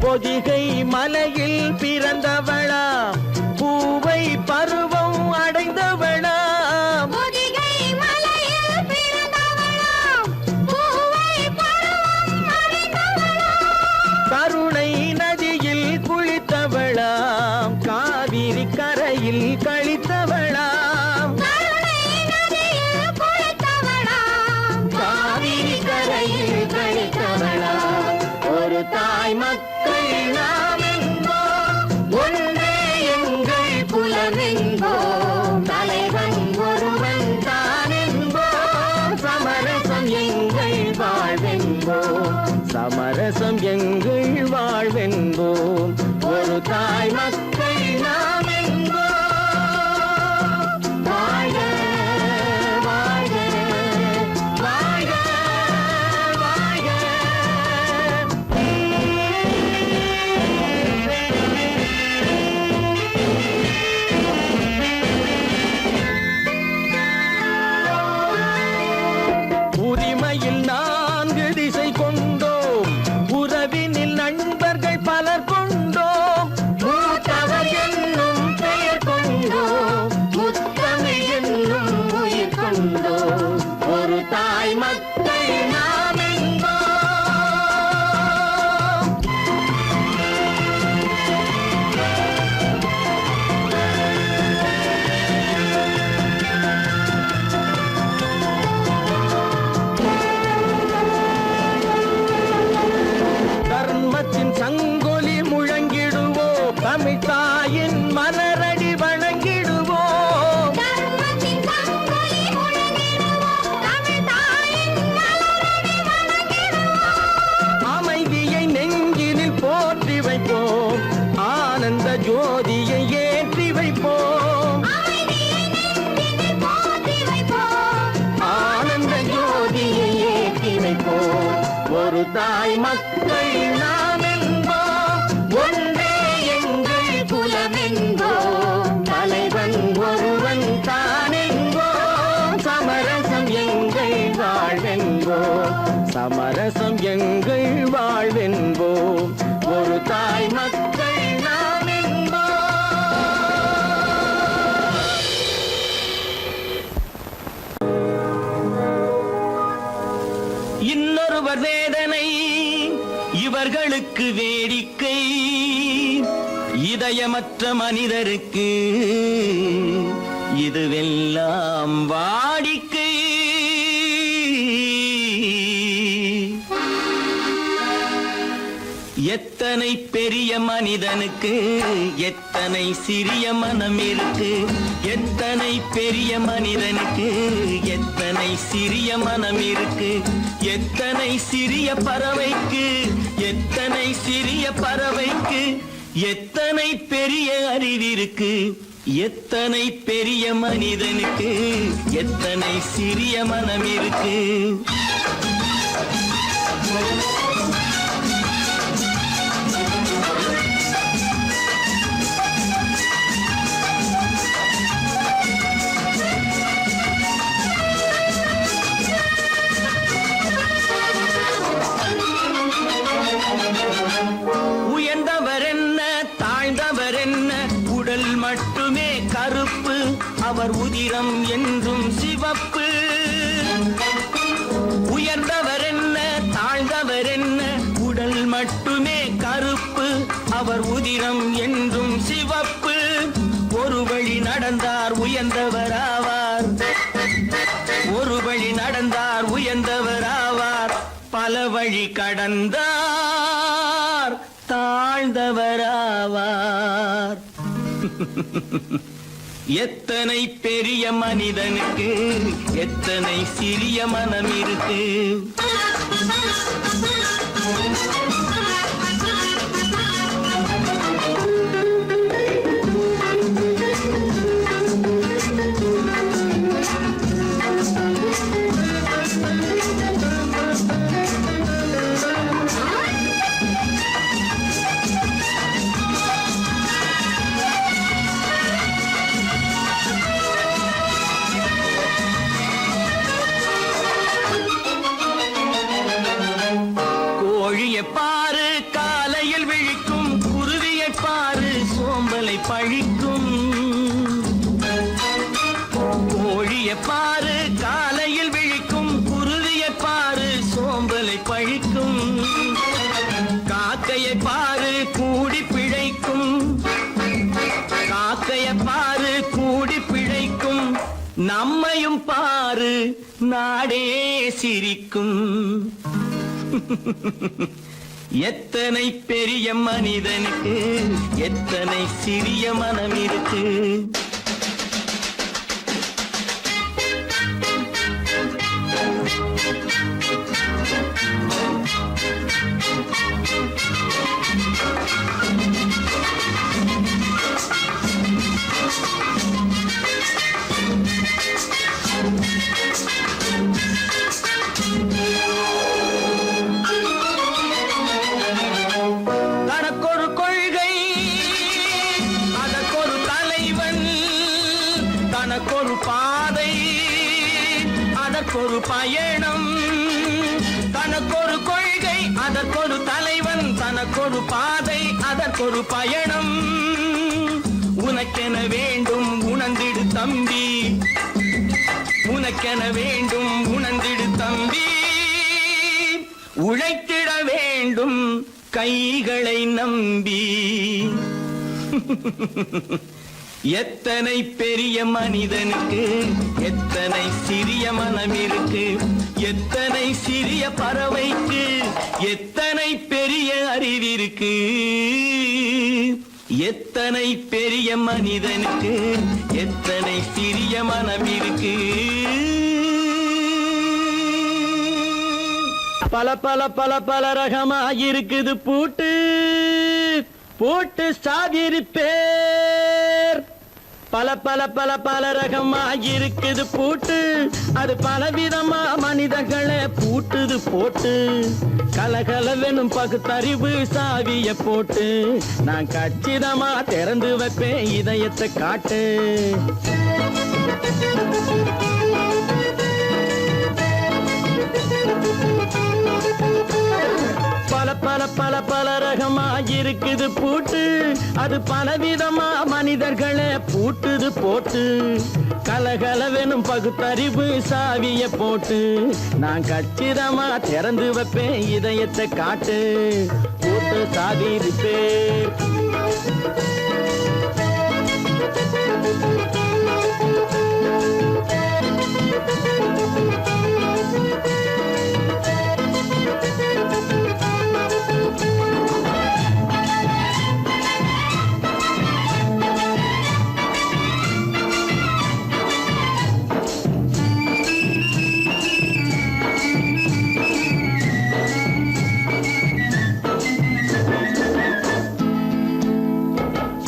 பொதிகை மலையில் பிறந்தவளா, பூவை பருவம் அடைந்தவளா, பொதிகை மலையில் பிறந்தவளாம், பூவை பருவம் அடைந்தவளாம். கருணை நதியில் குளித்தவளாம், காவிரி கரையில் கழித்தவளாம், கருணை நதியில் குளித்தவளாம், காவிரி கரையில் கழித்தவளாம். ஒரு தாய் மக்கள் நாம் என்போம், ஒன்றே எங்கள் குலம் என்போம், தலைவன் ஒருவன் தான் என்போம், சமரசம் எங்கள் வாழ்வென்போம், சமரசம் எங்கள் வாழ்வென்போம், ஒரு தாய் மக்கள் நாம் என்போம். வாழ்க வாழ்க வாழ்க வாழ்க. உரிமையில் 4 திசை கொண்டோம், உறவினில் நண்பர்கள் பலர் கொண்டோம், மூத்தவர் என்னும் பெயர் கொண்டோம், முத்தமிழ் என்னும் உயிர் கொண்டோம், ஒரு தாய் மக்கள் நாம் என்போம். தர்மத்தின் சங்கொலி முழங்கிடுவோம், தமிழ் தாயின் மலரடி வணங்கிடுவோம், தர்மத்தின் சங்கொலி முழங்கிடுவோம், தமிழ் தாயின் மலரடி வணங்கிடுவோம். அமைதியை நெஞ்சினில் போற்றி வைப்போம், ஆனந்த ஜோதியை ஏற்றி வைப்போம், அமைதியை நெஞ்சினில் போற்றி வைப்போம், ஆனந்த ஜோதியை ஏற்றி வைப்போம், ஒரு தாய் மக்கள் நாம் என்போம், ஒன்றே எங்கள் குலம் என்போம், தலைவன் ஒருவன் தான் என்போம், சமரசம் எங்கள் வாழ்வென்போம், சமரசம் எங்கள் வாழ்வென்போம், ஒரு தாய் மக்கள் நாம் என்போம். இன்னொருவர் வேதனை இவர்களுக்கு வேடிக்கை, இதயமற்ற மனிதருக்கு இதுவெல்லாம் வாடிக்கை. எத்தனை பெரிய மனிதனுக்கு எத்தனை சிறிய மனம் இருக்கு, எத்தனை பெரிய மனிதனுக்கு எத்தனை சிறிய மனம் இருக்கு, எத்தனை சிறிய பறவைக்கு எத்தனை சிறிய பறவைக்கு எத்தனை பெரிய அறிவிருக்கு, எத்தனை பெரிய மனிதனுக்கு எத்தனை சிறிய மனம் இருக்கு. உயர்ந்தவர் என்ன தாழ்ந்தவர் என்ன, உடல் மட்டுமே கருப்பு, அவர் உதிரம் என்றும் சிவப்பு. உயர்ந்தவர் என்ன தாழ்ந்தவர் என்ன, உடல் மட்டுமே கருப்பு, அவர் உதிரம் என்றும் சிவப்பு. ஒரு வழி நடந்தார் உயர்ந்தவர் ஆவார், ஒரு வழி நடந்தார் பல வழி கடந்தார் தாழ்ந்தவராவார். எத்தனை பெரிய மனிதனுக்கு எத்தனை சிறிய மனம் இருக்கு. பாரு காலையில் விழிக்கும் குருவியை பாரு சோம்பலை பழிக்கும். கோழியை பாரு காலையில் விழிக்கும் குருவியை பாரு சோம்பலை பழிக்கும். காக்கையை பாரு கூடி பிழைக்கும். காக்கையை பாரு கூடி பிழைக்கும். நம்மையும் பாரு நாடே சிரிக்கும். எத்தனை பெரிய மனிதனுக்கு எத்தனை சிறிய மனம் இருக்கு. தனக்கொரு கொள்கை அதற்கொரு தலைவன். தனக்கொரு பாதை அதற்கொரு பயணம். தனக்கொரு கொள்கை அதற்கொரு தலைவன். தனக்கொரு பாதை அதற்கொரு பயணம். உனக்கென வேண்டும் உணர்ந்திடு தம்பி. உனக்கென வேண்டும் உணர்ந்திடு தம்பி. உழைத்திட வேண்டும் கைகளை நம்பி. எத்தனை பெரிய மனிதனுக்கு எத்தனை சிறிய மனம் இருக்கு. எத்தனை சிறிய பறவைக்கு எத்தனை பெரிய அறிவிருக்கு. எத்தனை பெரிய மனிதனுக்கு எத்தனை சிறிய மனம் இருக்கு. பல பல பல பல ரகமா இருக்குது பூட்டு. பூட்டு சாவிரி பேர். பல பல பல பல ரகமா இருக்குது பூட்டு. அது பலவிதமா மனிதர்களை பூட்டுது போட்டு. கலகலவெனும் பகுத்தறிவு சாவிய போட்டு. நான் கச்சிதமா திறந்து வைப்பேன் இதயத்தை காட்டு. பல பல பல பல ரகமா இருக்குது பூட்டு. அது பலவிதமா மனிதர்களை பூட்டுது போட்டு. கலகலவெனும் பகுத்தறிவு சாவிய போட்டு. நான் கச்சிதமா திறந்து வைப்பேன் இதயத்தை காட்டு. பூட்டு சாவி ரிப்பேர்.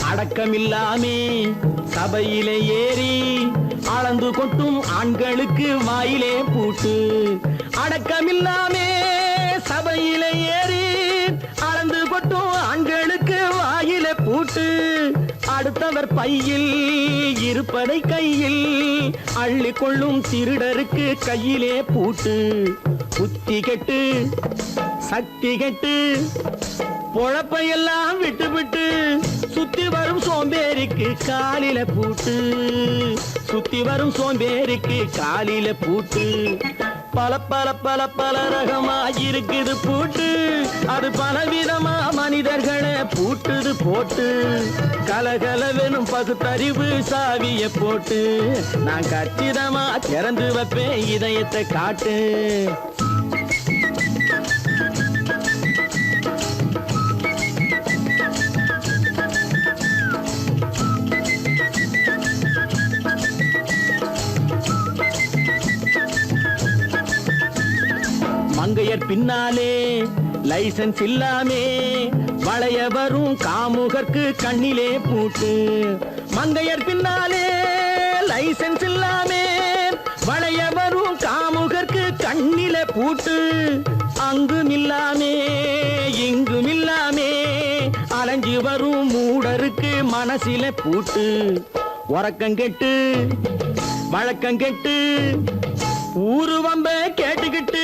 அடக்கமில்லாமே சபையிலே ஏறி அளந்து கொட்டும் ஆண்களுக்கு வாயிலே பூட்டு. அடக்கமில்லாமே சபையிலே ஏறி அளந்து கொட்டும் ஆண்களுக்கு வாயிலே பூட்டு. அடுத்தவர் பையில் இருப்பதை கையில் அள்ளி கொள்ளும் திருடருக்கு கையிலே பூட்டு. புத்தி கெட்டு சக்தி கெட்டு பொழப்பையெல்லாம் விட்டு விட்டு சுத்தி வரும் சோம்பேறிக்கு காலில பூட்டு. சுத்தி வரும் சோம்பேறிக்கு காலில பூட்டு. பல பல பல பல ரகமா இருக்குது பூட்டு. அது பலவிதமா மனிதர்களை பூட்டுது போட்டு. கலகலவெனும் பகுத்தறிவு சாவிய போட்டு. நான் கச்சிதமா திறந்து வைப்பேன் இதயத்தை காட்டு. பின்னாலே லைசன்ஸ் இல்லாமே வளைய வரும் காமுகர்க்கு கண்ணிலே பூட்டு. மங்கையர் பின்னாலே லைசன்ஸ் இல்லாமே வளைய வரும் காமுகர்க்கு கண்ணிலே பூட்டு. அங்கும் இல்லாமே இங்கும் இல்லாமே அலைஞ்சு வரும் மூடருக்கு மனசில பூட்டு. உறக்கங்கெட்டு வழக்கங்கெட்டு ஊரு வம்ப கேட்டுக்கிட்டு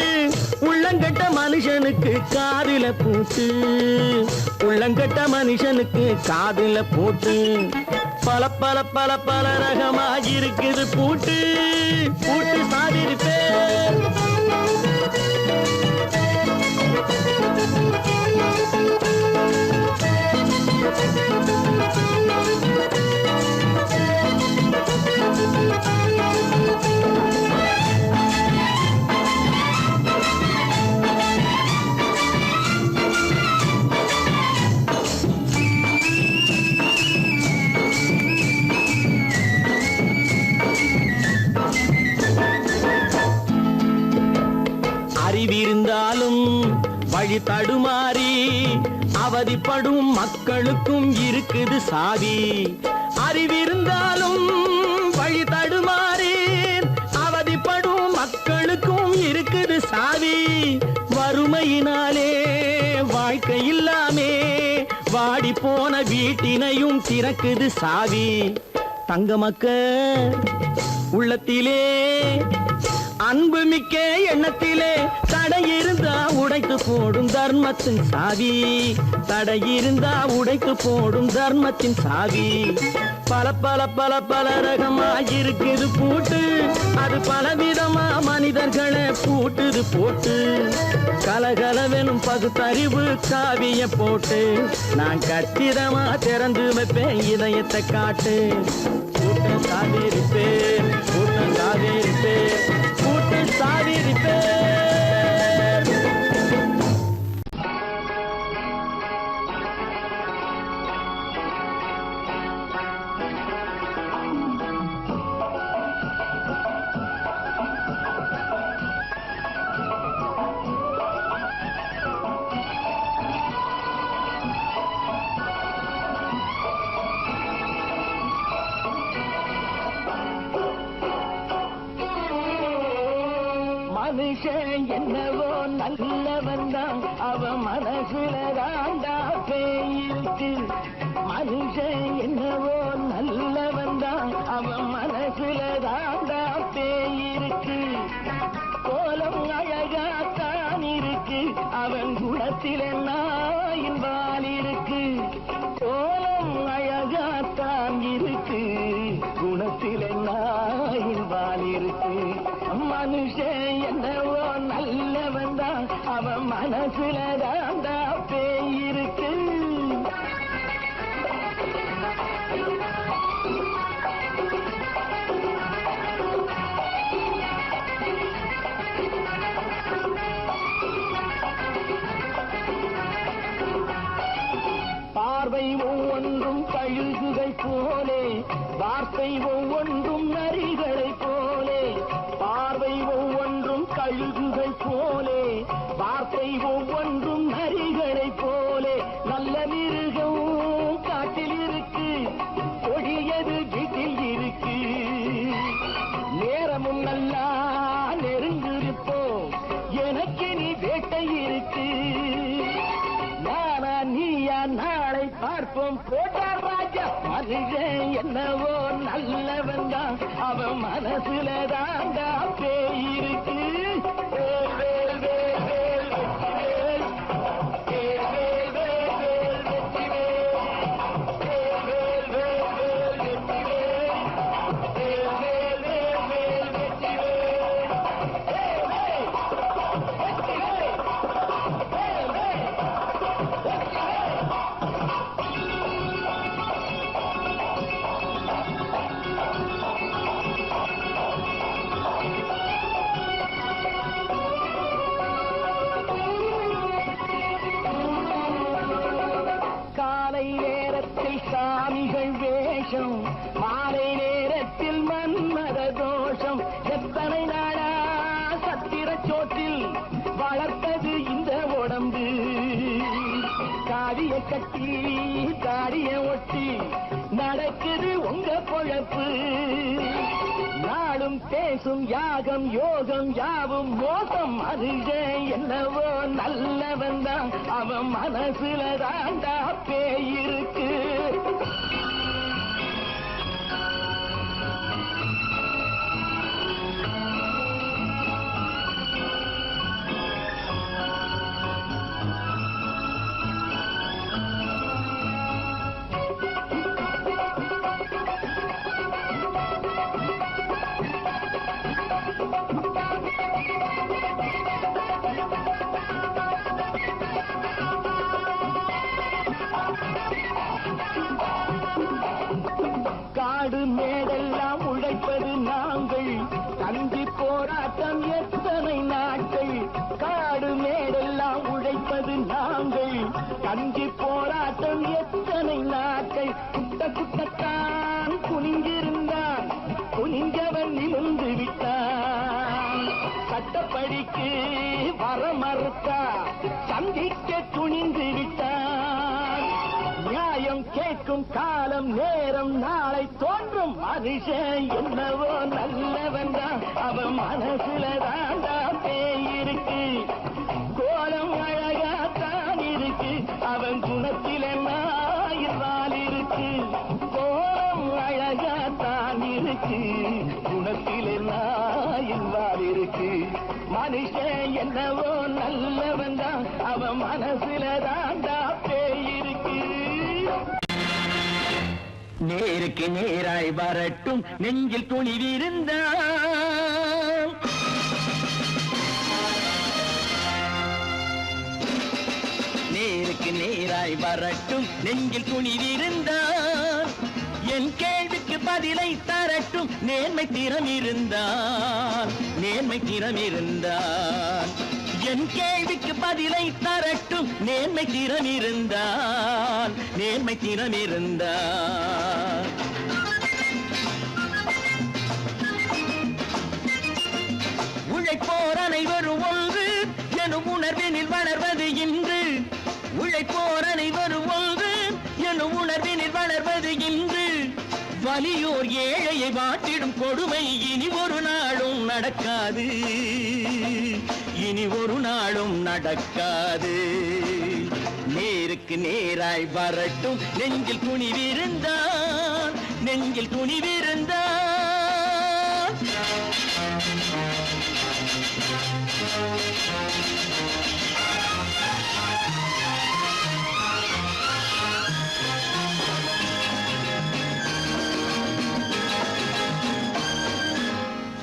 உள்ளங்கட்ட மனுஷனுக்கு காதில பூட்டு. உள்ளங்கட்ட மனுஷனுக்கு காதில பூட்டு. பல பல பல பல ரகமாயிருக்குது பூட்டு. பூட்டு சாதிருப்பே அறிவிருந்தாலும் வழி தடுமாறி அவதிப்படும் மக்களுக்கும் இருக்குது சாவி. அறிவிருந்தாலும் வழி தடுமாறி அவதிப்படும் மக்களுக்கும் இருக்குது சாவி. வறுமையினாலே வாழ்க்கை இல்லாமே வாடி போன வீட்டினையும் திறக்குது சாவி. தங்க மக்க உள்ளத்திலே அன்பு மிக்க எண்ணத்திலே தடையிருந்தா உடைத்து போடும் தர்மத்தின் சாவி. தடையிருந்தா உடைத்து போடும் தர்மத்தின் சாவி. பல பல பல பல ரகமாயிருக்குது பூட்டு. அது பலவிதமா மனிதர்களை பூட்டுது போட்டு. கலகலவெனும் பகுத்தறிவு காவிய போட்டு நான் கச்சிதமா திறந்து வைப்பேன் இதயத்தை காட்டு. கூட்டம் சாதிருப்பேன் கூட்டம் சாதிருப்பேன் கூட்டம் சாதிருப்பேன். மனுஷன் என்னவோ நல்லவன் தான் அவன் மனசுல தாண்டா பேயிருக்கு. மனுஷன் என்னவோ நல்லவன் தான் அவன் மனசுல தாண்டா பேயிருக்கு. கோலம் அழகாத்தான் இருக்கு அவன் குணத்தில நாயின் வால் இருக்கு. கோலம் அழகாத்தான் இருக்கு குணத்தில நாயின் வால் இருக்கு. மனுஷன் என்னவோ நல்லவன் தான் அவன் மனசுல தாண்டா பேயிருக்கு. பார்வை ஒவ்வொன்றும் கழுகுகள் போலே வார்த்தை ஒவ்வொன்றும் நரிகளை போலே. பார்வை ஒவ்வொன்றும் கழுகுகள் போலே வார்த்தை ஒவ்வொன்றும் நரிகளை போலே. நல்ல மிருகம் காட்டில் இருக்கு கொடியது வீட்டில் இருக்கு. நேரமும் நல்லா நெருங்கிருப்போம் எனக்கு நீ வேட்டை இருக்கு. நானா நீயா நாளை பார்ப்போம் போட்டார் ராஜா. மனுஷன் என்னவோ நல்லவன் தான் அவன் மனசுல தாண்டா பேயிருக்கு. வேல் வேல் வேல் வேல் வெற்றி வேல். வேல் வேல் வேல் வேல் வெற்றி வேல். வேல் வேல் வேல் வேல் வெற்றி வேல். வேல் வேல் வேல் வேல் வெற்றி வேல். வேல் வேல் வெற்றி வேல். வேல் வேல் வெற்றி வேல். காலை நேரத்தில் சாமிகள் வேஷம் மாலை நேரத்தில் மன்மத தோஷம். எத்தனை நாளா சத்திர சோற்றில் வளர்த்தது கட்டி தாடிய ஒட்டி நடக்குது உங்க பொழப்பு. நாளும் பேசும் யாகம் யோகம் யாவும் மோசம். மனுஷன் என்னவோ நல்லவன் தான், அவன் மனசுல தாண்டா பேயிருக்கு. காடு மேடெல்லாம் உழைப்பது நாங்கள், கஞ்சி போராட்டம் எத்தனை நாட்கள். காடு மேடெல்லாம் உழைப்பது நாங்கள், கஞ்சி போராட்டம் எத்தனை நாட்கள். குட்ட குட்டத்தான் குனிஞ்சிருந்தான், குனிஞ்சவன் நிமிர்ந்து விட்டான். சட்டப்படிக்கு வர மறுத்தா, சந்திக்க துணிந்து விட்டான். நியாயம் கேட்கும் காலம் நேரம் நாளை தோன்றும். மனுஷன் என்னவோ நல்லவன் தான், அவன் மனசுல தாண்டா பேயிருக்கு. கோலம் அழகாத்தான் இருக்கு, அவன் குணத்தில நாயிரால் இருக்கு. கோலம் அழகாத்தான் இருக்கு, குணத்தில நாயிரால் இருக்கு. மனுஷன் என்னவோ நல்லவன் தான், அவன் மனசுல தாண்டா பேயிருக்கு. நேருக்கு நேராய் வரட்டும் நெஞ்சில் துணிவிருந்தான். நேருக்கு நேராய் வரட்டும் நெஞ்சில் துணிவிருந்தான். என் கேள்விக்கு பதிலை தரட்டும் நேர்மை திறம் இருந்தான், நேர்மை திறம் இருந்தான். என் கேள்விக்கு பதிலை தரட்டும் நேர்மை திறம் இருந்தான், நேர்மை திறம் இருந்தான். உழைப்போர் அனைவரும் ஒன்று எனும் உணர்வினில் வளர்வது இன்று. உழைப்போர் அனைவரும் ஒன்று எனும் உணர்வினில் வளர்வது இன்று. வலியோர் ஏழையை வாட்டிடும் கொடுமை இனி ஒரு நாளும் நடக்காது, இனி ஒரு நாளும் நடக்காது. நேருக்கு நேராய் வரட்டும் நெஞ்சில் துணிவிருந்தான், நெஞ்சில் துணிவிருந்தான்.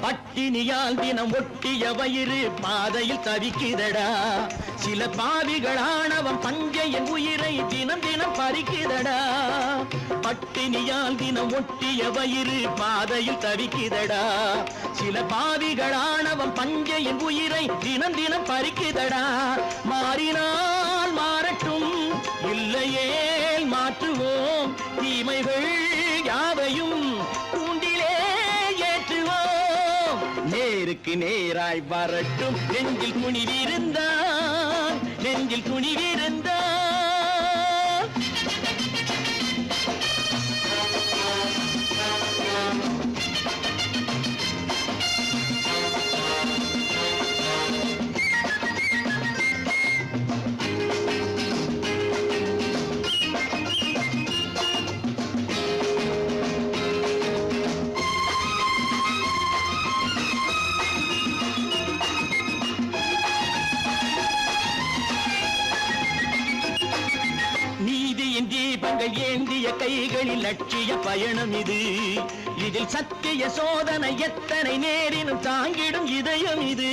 பட்டினியால் தினம் ஒட்டிய வயிறு பாதையில் தவிக்குதடா. சில பாவிகளானவன் பஞ்சையின் உயிரை தினம் தினம் பறிக்குதடா. பட்டினியால் தினம் ஒட்டிய வயிறு பாதையில் தவிக்குதடா. சில பாவிகளானவன் பஞ்சையின் உயிரை தினம் தினம் பறிக்குதடா. மாறினால் மாறட்டும், இல்லையே மாற்றுவோம். தீமைகள் யாவையும் கூண்டிலே ஏற்றுவோம். நேருக்கு நேராய் வரட்டும் நெஞ்சில் துணிவிருந்தான், நெஞ்சில் துணிவிருந்தான். தீபங்கள் ஏந்திய கைகளில் லட்சிய பயணம் இது. இதில் சத்திய சோதனை எத்தனை நேரினும் தாங்கிடும் இதயம் இது.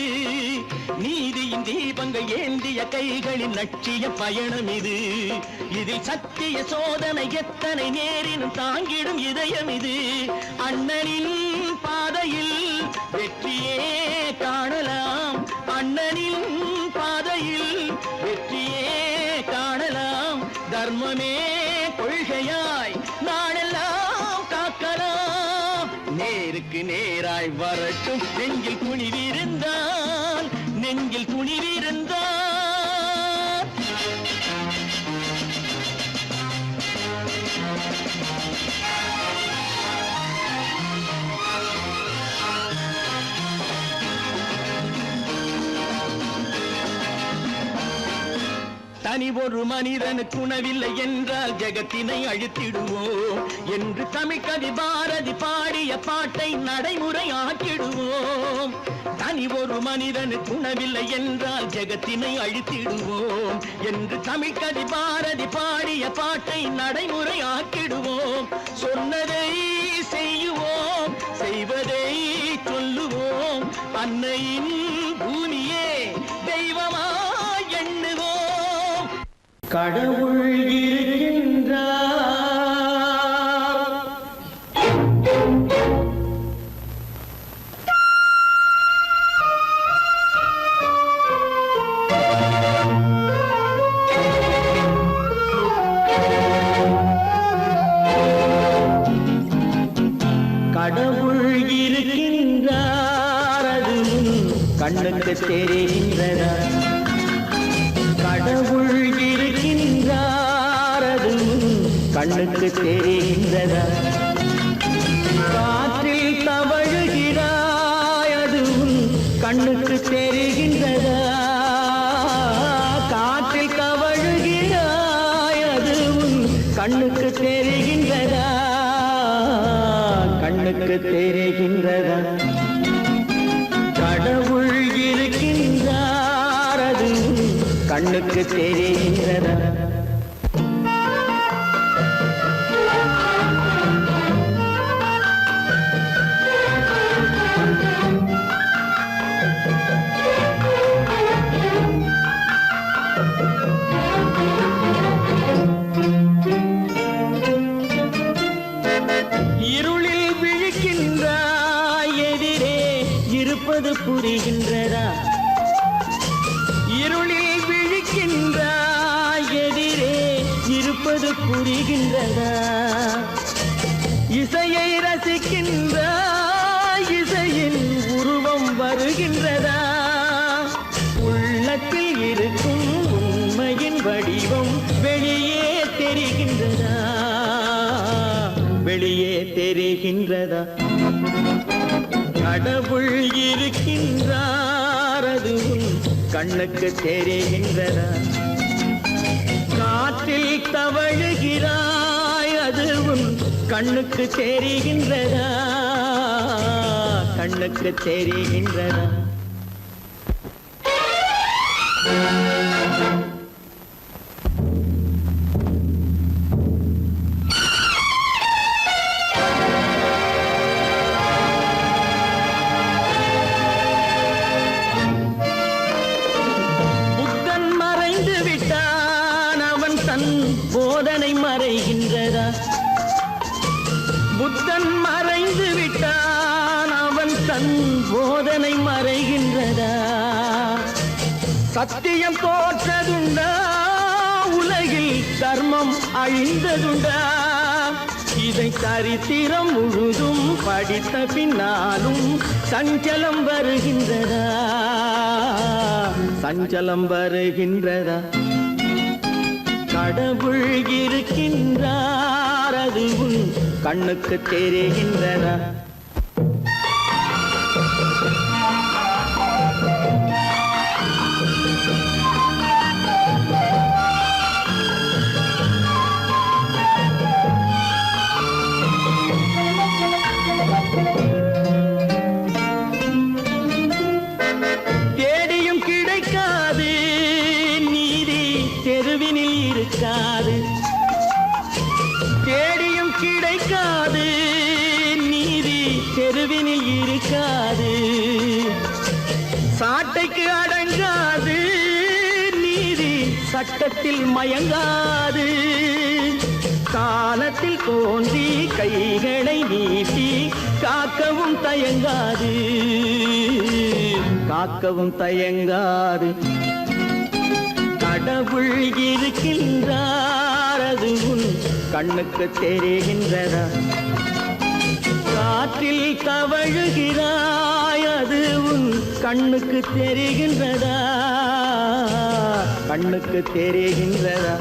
நீதியின் தீபங்கள் ஏந்திய கைகளில் லட்சிய பயணம் இது. இதில் சத்திய சோதனை எத்தனை நேரினும் தாங்கிடும் இதயம் இது. அண்ணனின் பாதையில் வெற்றியே காணலாம், அண்ணனின் பாதையில் வெற்றியே காணலாம். தர்மமே கொள்கையாய் நாடெல்லாம் காக்கலாம். நேருக்கு நேராய் வரட்டும் நெஞ்சில் துணிவிருந்தான், நெஞ்சில் துணிவிருந்தான். தனி ஒரு மனிதனுக்கு உணவில்லை என்றால் ஜெகத்தினை அழித்திடுவோம் என்று தமிழ்கவி பாரதி பாடிய பாட்டை நடைமுறையாக்கிடுவோம். தனி ஒரு மனிதனுக்கு உணவில்லை என்றால் ஜெகத்தினை அழித்திடுவோம் என்று தமிழ்கவி பாரதி பாடிய பாட்டை நடைமுறையாக்கிடுவோம். சொன்னதை செய்யுவோம், செய்வதை சொல்லுவோம், அன்னையின் பூமியே தெய்வமா எண்ணுவோம். கடவுள் இருக்கின்றார். கடவுள் இருக்கின்றார், அது கண்ணுக்கு தெரிகின்றதா? கடவுள் இருக்கின்றார், அது கண்ணுக்கு தெரிகின்றதா? காற்றில் தவழுகிறாய், அது கண்ணுக்கு தெரிகின்றதா? காற்றில் தவழுகிறாய், அது கண்ணுக்கு தெரிகின்றதா? கண்ணுக்கு தெரிகின்றதா? கடவுள் இருக்கின்றார், அது கண்ணுக்கு தெரிகின்றதா? இருளில் விழிக்கின்றாய், எதிரே இருப்பது புரிகின்றதா? இருளில் விழிக்கின்றாய், எதிரே இருப்பது புரிகின்றதா? இசையை ரசிக்கின்றாய், இசையின் உருவம் வருகின்றதா? உள்ளத்தில் இருக்கும் உண்மையின் வடிவம் வெளியே தெரிகின்றதா? வெளியே தெரிகின்றதா? கடவுள் இருக்கின்றார், அது கண்ணுக்கு தெரிகின்றதா? காற்றில் தவழுகிறாய், அது கண்ணுக்கு தெரிகின்றதா? கண்ணுக்கு தெரிகின்றதா? புத்தன் மறைந்து விட்டான், அவன் தன் போதனை மறைகின்றதா? புத்தன் மறைந்து விட்டான், அவன் தன் போதனை மறைகின்றதா? சத்தியம் தோற்றதுண்டா? உலகில் தர்மம் அழிந்ததுண்டா? இதை சரித்திரம் முழுதும் படித்த பின்னாலும் சஞ்சலம் வருகின்றதா? சஞ்சலம் வருகின்றதா? கடவுள் இருக்கின்றார், அது கண்ணுக்கு தெரிகின்றதா? தேடியும் கிடைக்காது நீதி, தெருவினில் இருக்காது. தேடியும் கிடைக்காது நீதி, தெருவினில் இருக்காது. சாட்டைக்கு அடங்காது நீதி, சட்டத்தில் மயங்காது. காலத்தில் தோன்றி கைகளை நீட்டி காக்கவும் தயங்காது, காக்கவும் தயங்காது. கடவுள் இருக்கின்றார், அது கண்ணுக்கு தெரிகின்றதா? காற்றில் தவழுகிறாய், அது கண்ணுக்கு தெரிகின்றதா? கண்ணுக்கு தெரிகின்றதா?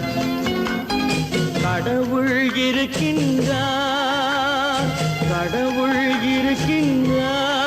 கடவுள் இருக்கின்றார், கடவுள் இருக்கின்றார்.